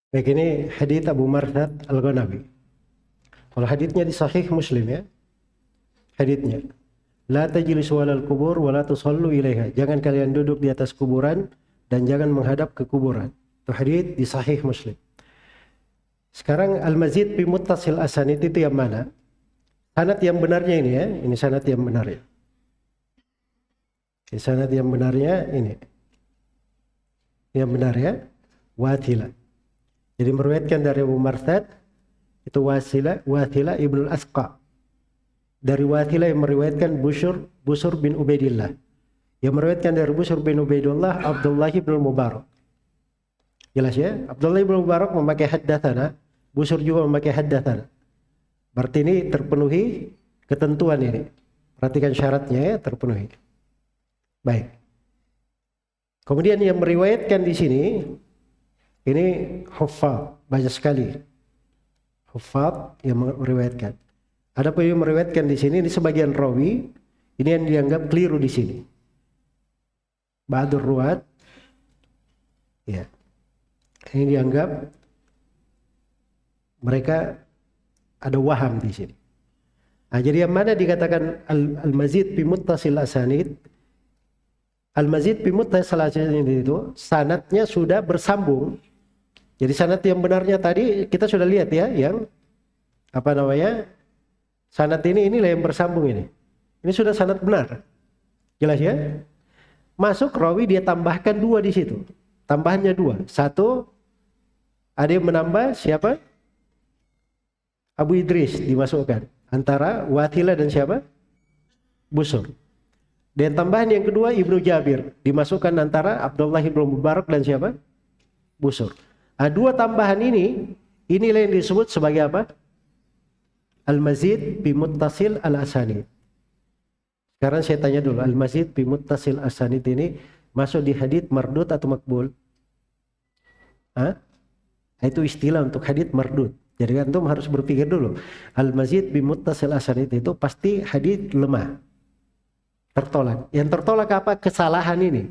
Baik, ini hadits Abu Marthad Al-Ghanawi. Kalau haditsnya di Sahih Muslim ya. Haditsnya, la tajlisu 'alal qubur wa la tusallu ilaiha. Jangan kalian duduk di atas kuburan dan jangan menghadap ke kuburan. Itu hadits di Sahih Muslim. Sekarang al-mazid fi muttasil asanid itu yang mana? Sanad yang benarnya ini ya. Ini sanad yang benarnya. Ini sanad yang benarnya ini. Yang benar ya, Wathilah. Jadi meriwayatkan dari Abu Marthad itu Wathilah ibnu al-Asqa. Dari Wathilah yang meriwayatkan Busur bin Ubaidillah. Yang meriwayatkan dari Busur bin Ubaidillah Abdullah bin Mubarak. Jelas ya? Abdullah bin Mubarak memakai haddatsana, Busur juga memakai haddatsana. Berarti ini terpenuhi ketentuan ini. Perhatikan syaratnya ya, terpenuhi. Baik. Kemudian yang meriwayatkan di sini ini huffaz, banyak sekali huffaz yang meriwayatkan. Ada pun yang meriwayatkan di sini ini sebagian rawi ini yang dianggap keliru di sini. Ba'dur ruwat ya. Ini dianggap mereka ada waham di sini. Nah, jadi yang mana dikatakan al-mazid bi muttasil asanid? Al-mazid fi muttasil asanid itu sanadnya sudah bersambung. Jadi sanad yang benarnya tadi kita sudah lihat ya, yang apa namanya? Sanad inilah yang bersambung ini. Ini sudah sanad benar. Jelas ya? Masuk rawi dia tambahkan 2 di situ. Tambahannya 2. Satu, ada yang menambah siapa? Abu Idris dimasukkan antara Wathilah dan siapa? Busur. Dan tambahan yang kedua Ibnu Jabir dimasukkan antara Abdullah bin Mubarak dan siapa? Busur. Nah, 2 tambahan inilah yang disebut sebagai apa? Al-mazid bi muttasil al-asanid. Sekarang saya tanya dulu, al-mazid bi muttasil asanid ini masuk di hadits mardud atau makbul? Hah? Itu istilah untuk hadits mardud. Jadi antum harus berpikir dulu. Al-mazid bi muttasil asanid itu pasti hadits lemah. Tertolak. Yang tertolak apa? Kesalahan ini.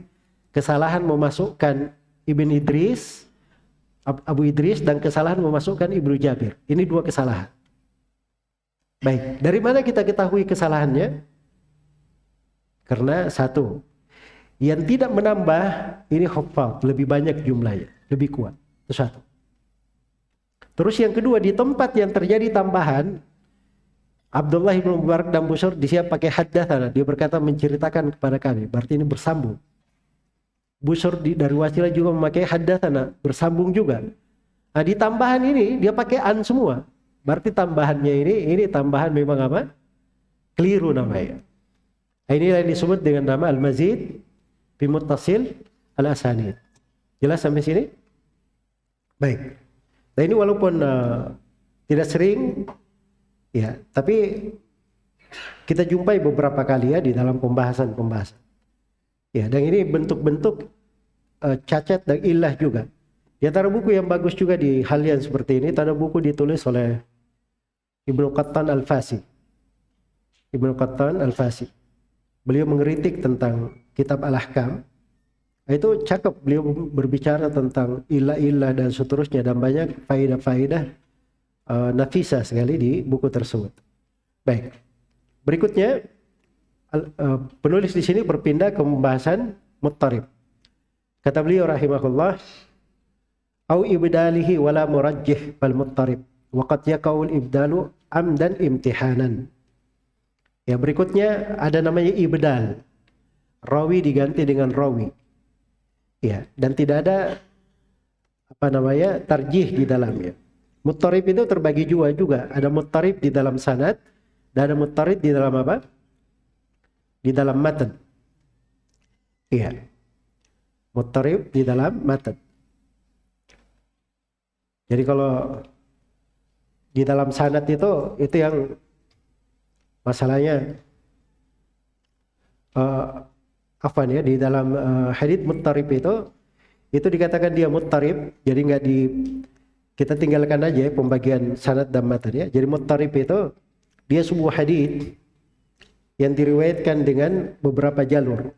Kesalahan memasukkan Ibn Idris, Abu Idris, dan kesalahan memasukkan Ibnu Jabir. Ini 2 kesalahan. Baik, dari mana kita ketahui kesalahannya? Karena satu, yang tidak menambah ini huffaz, lebih banyak jumlahnya, lebih kuat. Itu satu. Terus yang kedua, di tempat yang terjadi tambahan, Abdullah bin Mubarak dan Busur disiap pakai haddatsana. Dia berkata menceritakan kepada kami. Berarti ini bersambung. Busur dari Wathilah juga memakai haddatsana, bersambung juga. Nah, di tambahan ini dia pakai an semua. Berarti tambahannya ini tambahan memang apa? Keliru namanya. Nah, inilah yang disebut dengan nama al-mazid bi muttasil al-asanid. Jelas sampai sini? Baik. Nah, ini walaupun tidak sering ya, tapi kita jumpai beberapa kali ya di dalam pembahasan-pembahasan. Ya, dan ini bentuk-bentuk cacat dan illah juga. Di antara buku yang bagus juga di hal yang seperti ini, ada buku ditulis oleh Ibnu Qattan Al-Fasi. Ibnu Qattan Al-Fasi. Beliau mengkritik tentang kitab Al-Ahkam. Itu cakep, beliau berbicara tentang illah-illah dan seterusnya, dan banyak faedah-faedah nafisah sekali di buku tersebut. Baik. Berikutnya penulis di sini berpindah ke pembahasan muttarib. Kata beliau rahimahullah, au ibdalihi wala murajjih bal muttarib wa qad yaqul ibdalu amdan imtihanan. Ya, berikutnya ada namanya ibdal. Rawi diganti dengan rawi. Ya, dan tidak ada apa namanya tarjih di dalamnya. Muttarib itu terbagi juga. Ada muttarib di dalam sanad dan ada muttarib di dalam apa? Di dalam matan. Iya. Muttarib di dalam matan. Jadi kalau di dalam sanad itu yang masalahnya di dalam hadits muttarib itu dikatakan dia muttarib, jadi nggak kita tinggalkan aja ya pembagian sanad dan matan ya. Jadi muttarib itu dia sebuah hadits yang diriwayatkan dengan beberapa jalur.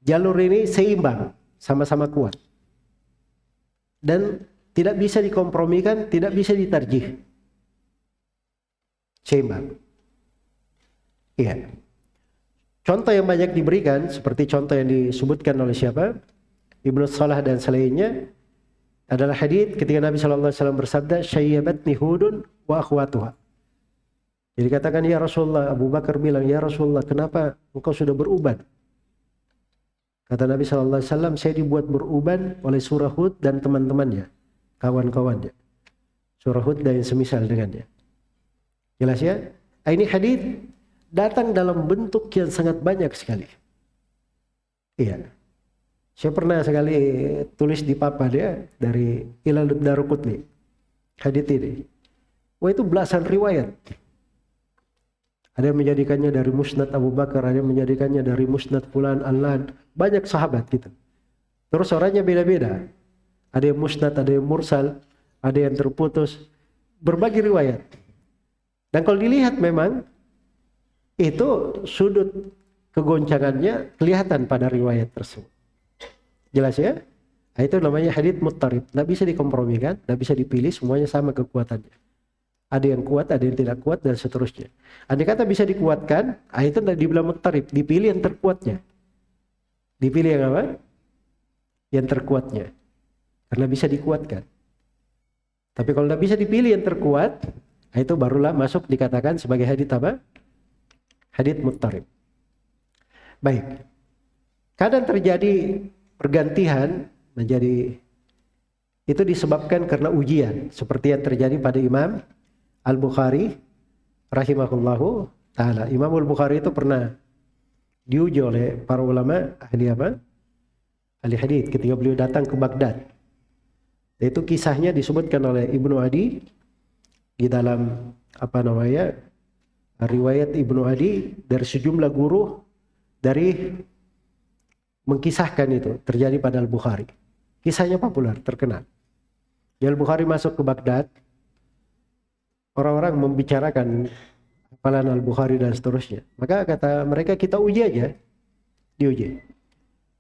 Jalur ini seimbang, sama-sama kuat. Dan tidak bisa dikompromikan, tidak bisa ditarjih. Seimbang. Iya. Contoh yang banyak diberikan, seperti contoh yang disebutkan oleh siapa? Ibnu Salah dan selainnya, adalah hadits ketika Nabi SAW bersabda, "Syayyabatni Hudun wa akhwatuha." Jadi katakan, ya Rasulullah, Abu Bakar bilang, ya Rasulullah, kenapa engkau sudah beruban? Kata Nabi SAW, saya dibuat beruban oleh surah Hud dan teman-temannya, kawan-kawannya. Surah Hud dan yang semisal dengannya. Jelas ya? Ini hadits datang dalam bentuk yang sangat banyak sekali. Iya. Saya pernah sekali tulis di papan ya, dari Ilal Daruqutni, hadits ini. Wah, itu belasan riwayat. Ada yang menjadikannya dari Musnad Abu Bakar, ada yang menjadikannya dari Musnad Fulan Allan. Banyak sahabat gitu. Terus orangnya beda-beda. Ada yang Musnad, ada yang Mursal, ada yang terputus. Berbagai riwayat. Dan kalau dilihat memang, itu sudut kegoncangannya kelihatan pada riwayat tersebut. Jelas ya? Nah, itu namanya hadits muttarib. Tidak bisa dikompromikan, tidak bisa dipilih, semuanya sama kekuatannya. Ada yang kuat, ada yang tidak kuat, dan seterusnya. Andai kata bisa dikuatkan, itu tidak dibilang muttarib, dipilih yang terkuatnya. Dipilih yang apa? Yang terkuatnya. Karena bisa dikuatkan. Tapi kalau tidak bisa dipilih yang terkuat, itu barulah masuk dikatakan sebagai hadits apa? Hadits muttarib. Baik. Kadang terjadi pergantian menjadi, itu disebabkan karena ujian, seperti yang terjadi pada Imam Al-Bukhari rahimahullahu ta'ala. Imam Al-Bukhari itu pernah diuji oleh para ulama ahli apa? Ahli hadits ketika beliau datang ke Baghdad. Itu kisahnya disebutkan oleh Ibnu Adi di dalam riwayat Ibnu Adi dari sejumlah guru dari mengkisahkan itu terjadi pada Al-Bukhari. Kisahnya populer, terkenal. Al-Bukhari masuk ke Baghdad, orang-orang membicarakan hafalan Al-Bukhari dan seterusnya. Maka kata mereka, kita uji aja. Diuji.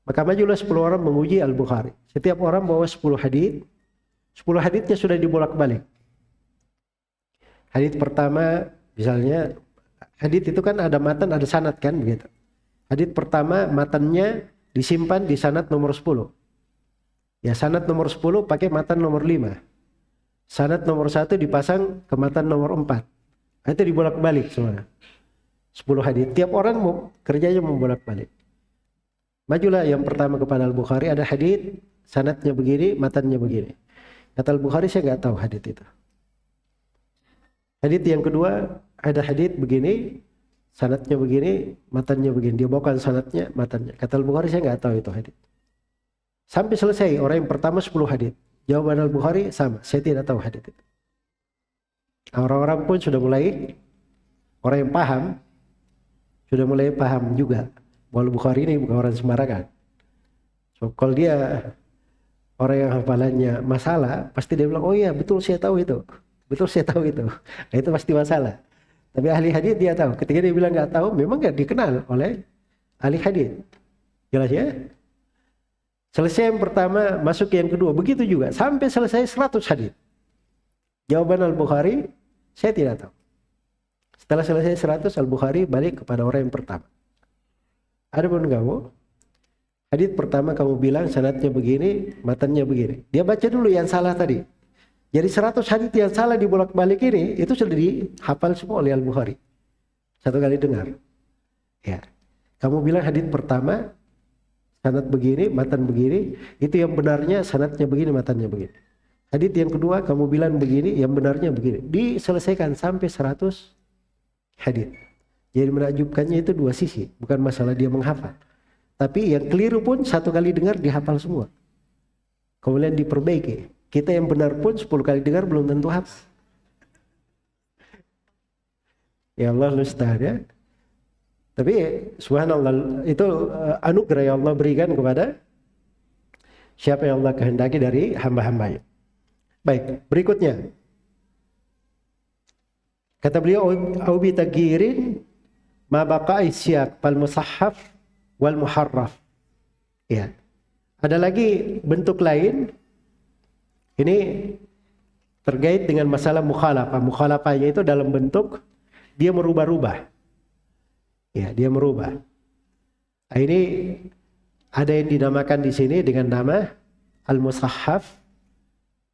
Maka majulah 10 orang menguji Al-Bukhari. Setiap orang bawa 10 hadits. 10 haditsnya sudah dibolak-balik. Hadits pertama, misalnya, hadits itu kan ada matan, ada sanad kan, begitu. Hadits pertama, matannya disimpan di sanad nomor 10. Ya, sanad nomor 10 pakai matan nomor 5. Sanad nomor 1 dipasang ke matan nomor 4. Itu dibolak-balik semua. 10 hadits. Tiap orang kerjanya membolak-balik. Majulah yang pertama kepada Al-Bukhari, ada hadits, sanadnya begini, matannya begini. Kata Al-Bukhari, saya nggak tahu hadits itu. Hadits yang kedua, ada hadits begini, sanadnya begini, matannya begini. Dia bawakan sanadnya, matannya. Kata Al-Bukhari, saya nggak tahu itu hadits. Sampai selesai, orang yang pertama 10 hadits. Jawaban Al-Bukhari sama, saya tidak tahu hadits itu. Orang-orang pun sudah mulai, orang yang paham, sudah mulai paham juga. Bahwa Al-Bukhari ini bukan orang sembarangan. So, kalau dia orang yang hafalannya masalah, pasti dia bilang, oh iya betul saya tahu itu. Betul saya tahu itu. Nah, itu pasti masalah. Tapi ahli hadits dia tahu. Ketika dia bilang nggak tahu, memang nggak dikenal oleh ahli hadits. Jelas ya? Selesai yang pertama, masuk yang kedua. Begitu juga. Sampai selesai 100 hadits. Jawaban Al-Bukhari, saya tidak tahu. Setelah selesai 100, Al-Bukhari balik kepada orang yang pertama. Ada pun kamu, hadits pertama kamu bilang sanadnya begini, matannya begini. Dia baca dulu yang salah tadi. Jadi 100 hadits yang salah dibolak-balik ini, itu sudah dihafal semua oleh Al-Bukhari. Satu kali dengar. Ya. Kamu bilang hadits pertama, sanad begini, matan begini, itu yang benarnya sanadnya begini, matannya begini. Hadits yang kedua, kamu bilang begini, yang benarnya begini. Diselesaikan sampai 100 hadits. Jadi menakjubkannya itu dua sisi. Bukan masalah dia menghafal. Tapi yang keliru pun satu kali dengar dihafal semua. Kemudian diperbaiki. Kita yang benar pun 10 kali dengar belum tentu hafal. Ya Allah musta'an ya. Tapi subhanallah itu anugerah yang Allah berikan kepada siapa yang Allah kehendaki dari hamba-hambanya. Baik, berikutnya. Kata beliau, au bi tagyirin ma baqa'i siyaq fal musahhaf wal muharraf. Ya. Ada lagi bentuk lain Ini terkait dengan masalah mukhalafah. Mukhalafahnya itu dalam bentuk dia merubah-rubah. Ya, dia merubah. Nah, ini ada yang dinamakan di sini dengan nama al-musahhaf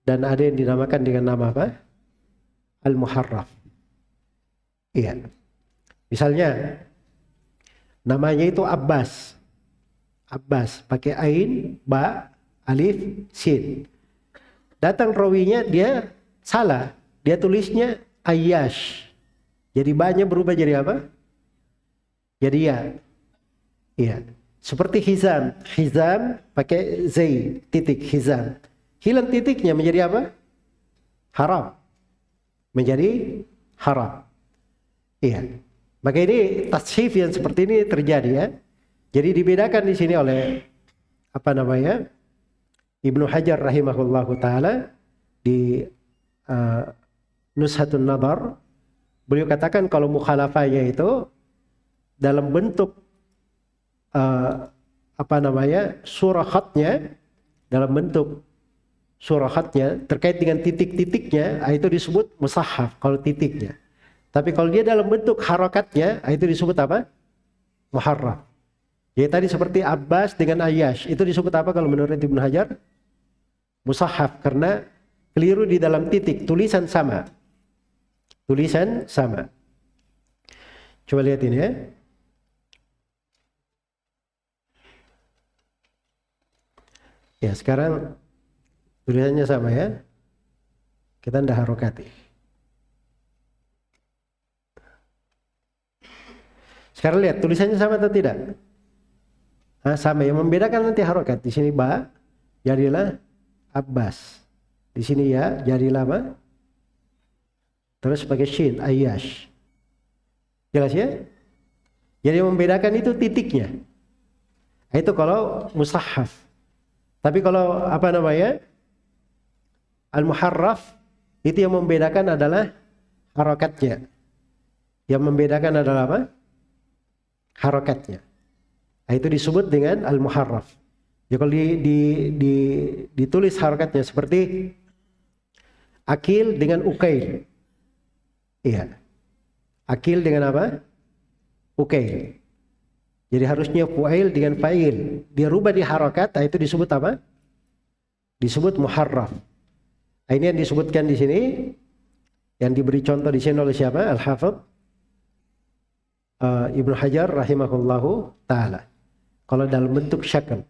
dan ada yang dinamakan dengan nama apa? Al-muharraf. Iya. Misalnya namanya itu Abbas. Abbas pakai ain, ba, alif, sin. Datang rawinya dia salah. Dia tulisnya Ayyash. Jadi ba-nya berubah jadi apa? Jadi ya. Iya. Seperti Hizam. Hizam pakai zai, titik Hizam. Hilang titiknya menjadi apa? Haram. Menjadi haram. Iya. Maka ini tashif yang seperti ini terjadi ya. Jadi dibedakan di sini oleh apa namanya? Ibnu Hajar rahimahullahu taala di Nuzhatun Nadar, beliau katakan kalau mukhalafahnya itu dalam bentuk apa namanya? Surah khatnya, dalam bentuk surah khatnya terkait dengan titik-titiknya, itu disebut musahhaf kalau titiknya. Tapi kalau dia dalam bentuk harakatnya, itu disebut apa? Muharraf. Jadi tadi seperti Abbas dengan Ayyash, itu disebut apa kalau menurut Ibnu Hajar? Musahhaf, karena keliru di dalam titik, tulisan sama. Tulisan sama. Coba lihat ini ya. Ya, sekarang tulisannya sama ya. Kita ndak harokati. Sekarang lihat tulisannya sama atau tidak? Nah, sama. Yang membedakan nanti harokat. Di sini ba, jadilah Abbas. Di sini ya, jadilah apa? Terus pakai shin, Ayyash. Jelas ya? Jadi yang membedakan itu titiknya. Itu kalau musahhaf. Tapi kalau apa namanya? Al-muharraf, itu yang membedakan adalah harokatnya. Yang membedakan adalah apa? Harokatnya. Nah, itu disebut dengan al-muharraf. Ya, kalau ditulis harokatnya seperti akil dengan ukail. Iya. Akil dengan apa? Ukail. Jadi harusnya fu'ail dengan fa'il. Dia rubah di harokat, nah itu disebut apa? Disebut muharraf. Nah, ini yang disebutkan di sini, yang diberi contoh di sini oleh siapa? Al-Hafidh Ibnu Hajar rahimahullahu ta'ala. Kalau dalam bentuk syakal.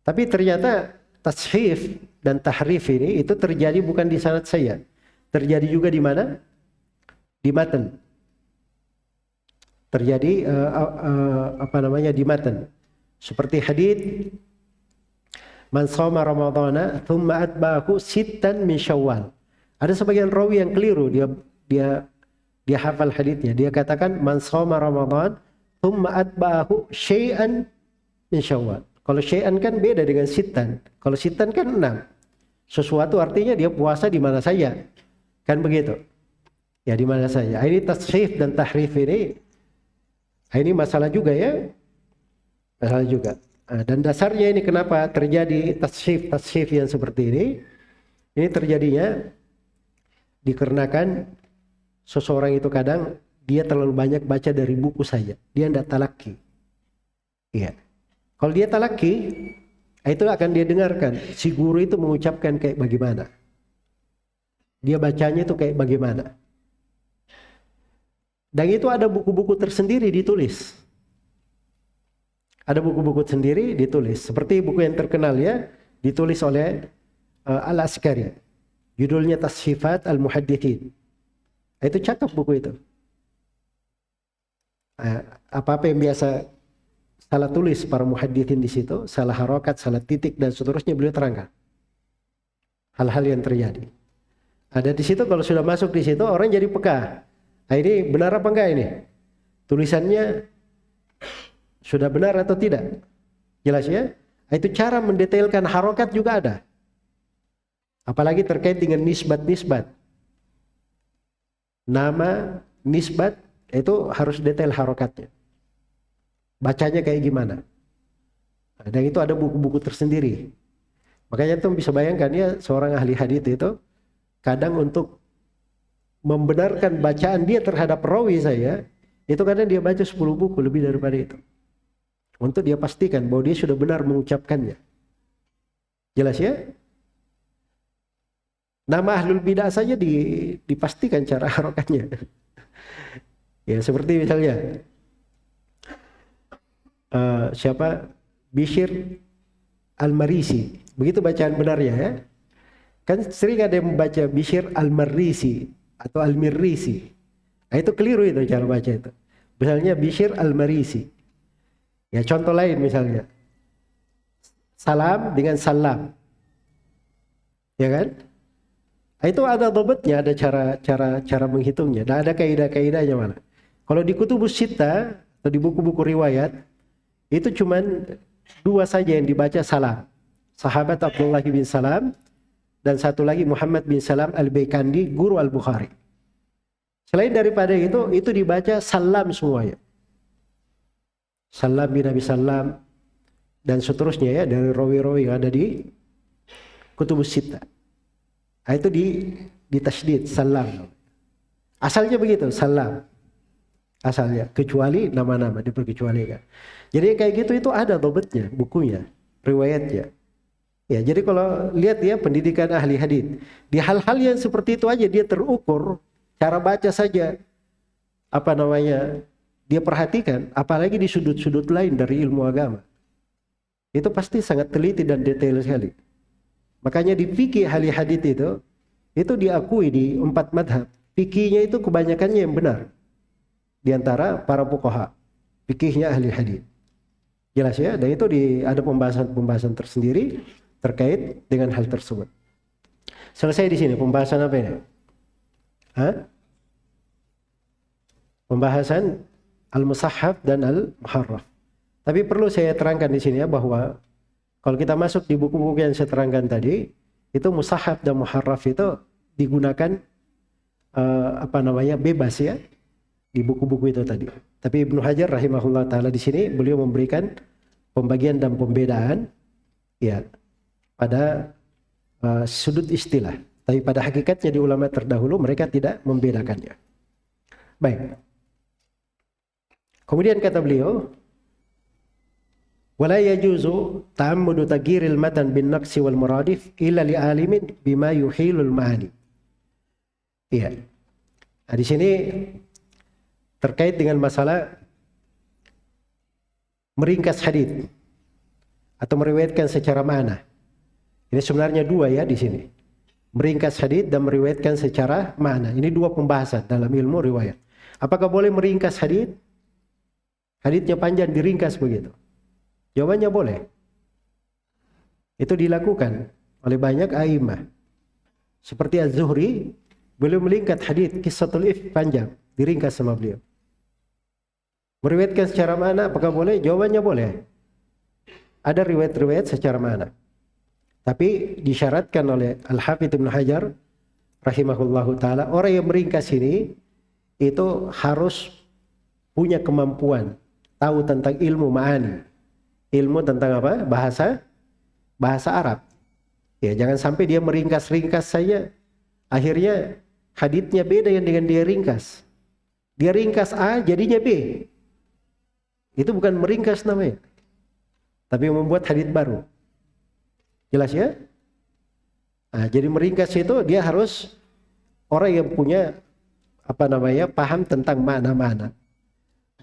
Tapi ternyata tashif dan tahrif ini itu terjadi bukan di sanad saya. Terjadi juga di mana? Di matan. Terjadi apa namanya di matan. Seperti hadits man shoma ramadhana thumma atba'ahu sittan min syawal. Ada sebagian rawi yang keliru, dia hafal haditsnya. Dia katakan man shoma ramadhan thumma atba'ahu syai'an min syawal. Kalau syai'an kan beda dengan sittan. Kalau sittan kan 6. Sesuatu artinya dia puasa di mana saja. Kan begitu. Ya di mana saja. Ini tashif dan tahrif ini masalah juga ya. Masalah juga. Dan dasarnya ini kenapa terjadi tashif yang seperti ini. Ini terjadinya dikarenakan seseorang itu kadang dia terlalu banyak baca dari buku saja. Dia tidak talaki. Iya. Kalau dia talaki, itu akan dia dengarkan. Si guru itu mengucapkan kayak bagaimana. Dia bacanya itu kayak bagaimana. Dan itu ada buku-buku tersendiri ditulis. Ada buku-buku sendiri ditulis. Seperti buku yang terkenal ya, ditulis oleh Al-Askari. Judulnya Tashifat Al-Muhaddithin. Itu cakep buku itu. Apa-apa yang biasa salah tulis para muhaddithin di situ, salah harokat, salah titik dan seterusnya beliau terangkan. Hal-hal yang terjadi. Ada di situ kalau sudah masuk di situ orang jadi peka. Nah, ini benar apa enggak ini? Tulisannya sudah benar atau tidak? Jelas ya? Itu cara mendetailkan harokat juga ada. Apalagi terkait dengan nisbat-nisbat. Nama, nisbat, itu harus detail harokatnya. Bacanya kayak gimana. Dan itu ada buku-buku tersendiri. Makanya tuh bisa bayangkan ya, seorang ahli hadits itu kadang untuk membenarkan bacaan dia terhadap rawi saya, itu kadang dia baca 10 buku lebih daripada itu. Untuk dia pastikan bahwa dia sudah benar mengucapkannya. Jelas ya? Nama ahlul bidah saja dipastikan cara harokatnya. Ya seperti misalnya siapa? Bishr Al-Marisi. Begitu bacaan benarnya ya. Kan sering ada yang membaca Bishr Al-Marisi atau Al-Mirrisi. Nah, itu keliru itu cara baca itu. Misalnya Bishr Al-Marisi. Ya contoh lain misalnya. Salam dengan salam. Ya kan? Nah, itu ada dhabitnya, ada cara menghitungnya. Dan ada kaidah-kaidahnya malah. Kalau di kutubus sittah atau di buku-buku riwayat itu cuman 2 saja yang dibaca salam. Sahabat Abdullah bin Salam dan satu lagi Muhammad bin Salam Al-Baikandi, guru Al-Bukhari. Selain daripada itu dibaca salam semuanya. Salam bin Abi Salam dan seterusnya ya, dari rawi-rawi yang ada di kutubus sittah. Nah, itu di tasydid salam. Asalnya begitu, salam. Asalnya, kecuali nama-nama diperkecualikan. Jadi kayak gitu itu ada dhabitnya, bukunya, riwayatnya. Ya, jadi kalau lihat ya pendidikan ahli hadits, di hal-hal yang seperti itu aja dia terukur, cara baca saja dia perhatikan, apalagi di sudut-sudut lain dari ilmu agama. Itu pasti sangat teliti dan detail sekali. Makanya di fikih ahli hadits itu diakui di 4 madhab. Fikihnya itu kebanyakannya yang benar. Di antara para fuqaha, fikihnya ahli hadits. Jelas ya, dan itu ada pembahasan tersendiri terkait dengan hal tersebut. Selesai di sini pembahasan apa ini? Pembahasan al-musahhaf dan al-muharraf. Tapi perlu saya terangkan di sini ya bahwa kalau kita masuk di buku-buku yang saya terangkan tadi, itu musahhaf dan muharraf itu digunakan bebas ya di buku-buku itu tadi. Tapi Ibnu Hajar rahimahullah taala di sini beliau memberikan pembagian dan pembedaan ya pada sudut istilah. Tapi pada hakikatnya di ulama terdahulu mereka tidak membedakannya. Baik. Kemudian kata beliau, wala yajuzu ta'ammudu taghyiril matan bin naqsi wal muradif illa li alimin bima yuhilul ma'ani. Iya. Nah, di sini terkait dengan masalah meringkas hadits atau meriwayatkan secara makna. Ini sebenarnya 2 ya di sini. Meringkas hadits dan meriwayatkan secara makna. Ini 2 pembahasan dalam ilmu riwayat. Apakah boleh meringkas hadits? Haditsnya panjang diringkas begitu. Jawabannya boleh. Itu dilakukan oleh banyak a'immah. Seperti Az-Zuhri, beliau melingkat hadits Qissatul Ifk panjang, diringkas sama beliau. Meriwayatkan secara mana apakah boleh? Jawabannya boleh. Ada riwayat-riwayat secara mana. Tapi disyaratkan oleh Al-Hafidz Ibnu Hajar rahimahullahu taala, orang yang meringkas ini itu harus punya kemampuan tahu tentang ilmu ma'ani. Ilmu tentang apa? Bahasa Arab. Ya, jangan sampai dia meringkas-ringkas saja. Akhirnya haditsnya beda yang dengan dia ringkas. Dia ringkas A jadinya B. Itu bukan meringkas namanya. Tapi membuat hadits baru. Jelas ya? Nah, jadi meringkas itu dia harus orang yang punya paham tentang makna-makna.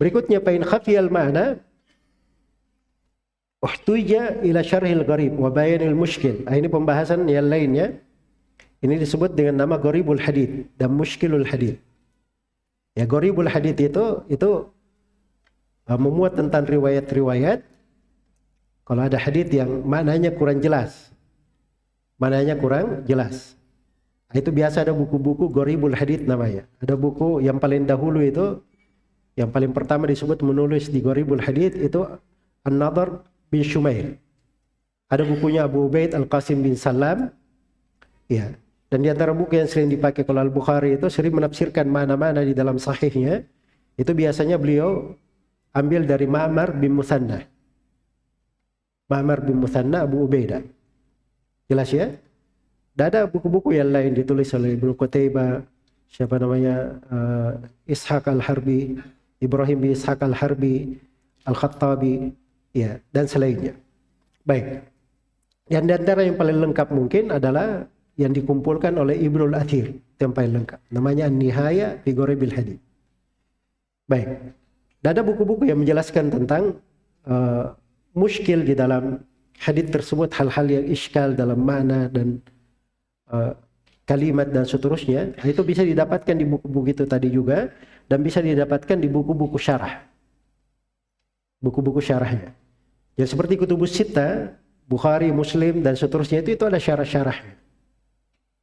Berikutnya pain khafiyal ma'na uhtuja ila syarhil gharib wa bayanil mushkil. Ini pembahasan yang lainnya. Ini disebut dengan nama gharibul hadits dan mushkilul hadits. Ya, gharibul hadits itu memuat tentang riwayat-riwayat kalau ada hadits yang maknanya kurang jelas. Maknanya kurang jelas. Itu biasa ada buku-buku gharibul hadits namanya. Ada buku yang paling dahulu itu, yang paling pertama disebut menulis di gharibul hadits itu An-Nadhr bin Shumail. Ada bukunya Abu Ubaid Al-Qasim bin Salam. Ya. Dan di antara buku yang sering dipakai kalau Al-Bukhari itu sering menafsirkan mana-mana di dalam sahihnya. Itu biasanya beliau ambil dari Ma'mar bin Muthanna. Ma'mar bin Muthanna Abu Ubaidah. Jelas ya? Dan ada buku-buku yang lain ditulis oleh Ibnu Qutaibah, siapa namanya, Ishaq Al-Harbi, Ibrahim bin Ishaq Al-Harbi, Al-Khattabi, ya, dan selainnya. Baik. Yang di antara yang paling lengkap mungkin adalah yang dikumpulkan oleh Ibnul Athir, itu yang paling lengkap. Namanya An-Nihaya fi Gharibil Hadits. Baik. Dan ada buku-buku yang menjelaskan tentang muskil di dalam hadits tersebut, hal-hal yang iskal dalam makna dan kalimat dan seterusnya. Itu bisa didapatkan di buku-buku itu tadi juga, dan bisa didapatkan di buku-buku syarah. Buku-buku syarahnya. Ya seperti Kutubus Sittah, Bukhari, Muslim dan seterusnya itu ada syarah-syarahnya.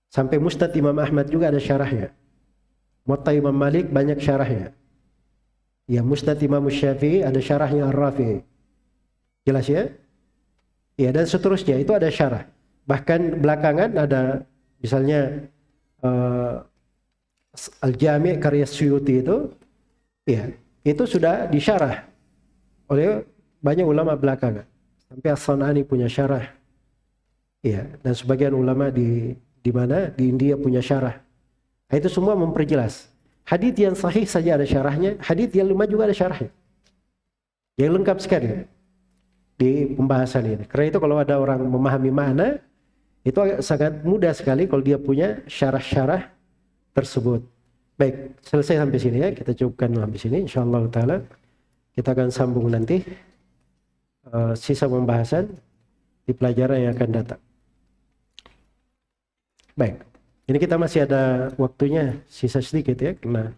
Sampai Musnad Imam Ahmad juga ada syarahnya. Muwatta Imam Malik banyak syarahnya. Ya Musnad Imam Syafi'i ada syarahnya Ar-Rafi'i. Jelas ya? Ya dan seterusnya itu ada syarah. Bahkan belakangan ada misalnya Al-Jami' karya Suyuti itu, ya itu sudah disyarah oleh banyak ulama belakangan. Sampai As-San'ani punya syarah. Ya, dan sebagian ulama di mana? Di India punya syarah. Nah, itu semua memperjelas. Hadits yang sahih saja ada syarahnya, hadits yang lemah juga ada syarahnya. Yang lengkap sekali di pembahasan ini. Karena itu kalau ada orang memahami makna, itu sangat mudah sekali kalau dia punya syarah-syarah tersebut. Baik, selesai sampai sini ya. Kita cukupkan sampai sini. Insyaallah taala kita akan sambung nanti sisa pembahasan di pelajaran yang akan datang. Baik, ini kita masih ada waktunya sisa sedikit ya, karena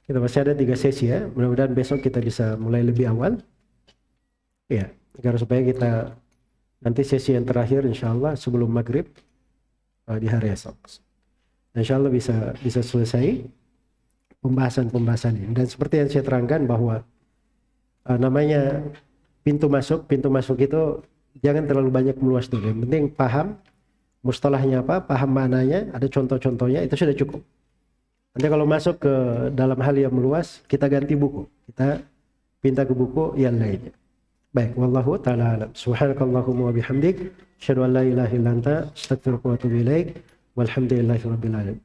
kita masih ada 3 sesi ya. Mudah-mudahan besok kita bisa mulai lebih awal. Ya, agar supaya kita nanti sesi yang terakhir insyaallah sebelum maghrib di hari esok. Insyaallah bisa selesai pembahasan ini. Dan seperti yang saya terangkan bahwa namanya pintu masuk itu jangan terlalu banyak meluas dulu. Yang penting paham mustalahnya apa, paham maknanya, ada contoh-contohnya, itu sudah cukup. Nanti kalau masuk ke dalam hal yang meluas, kita ganti buku. Kita pindah ke buku yang lainnya. Baik, wallahu ta'ala alam. Subhanakallahumma wa bihamdik, asyhadu an la ilaha illa anta, astaghfiruka wa atubu ilaik. Walhamdulillahirabbil alamin.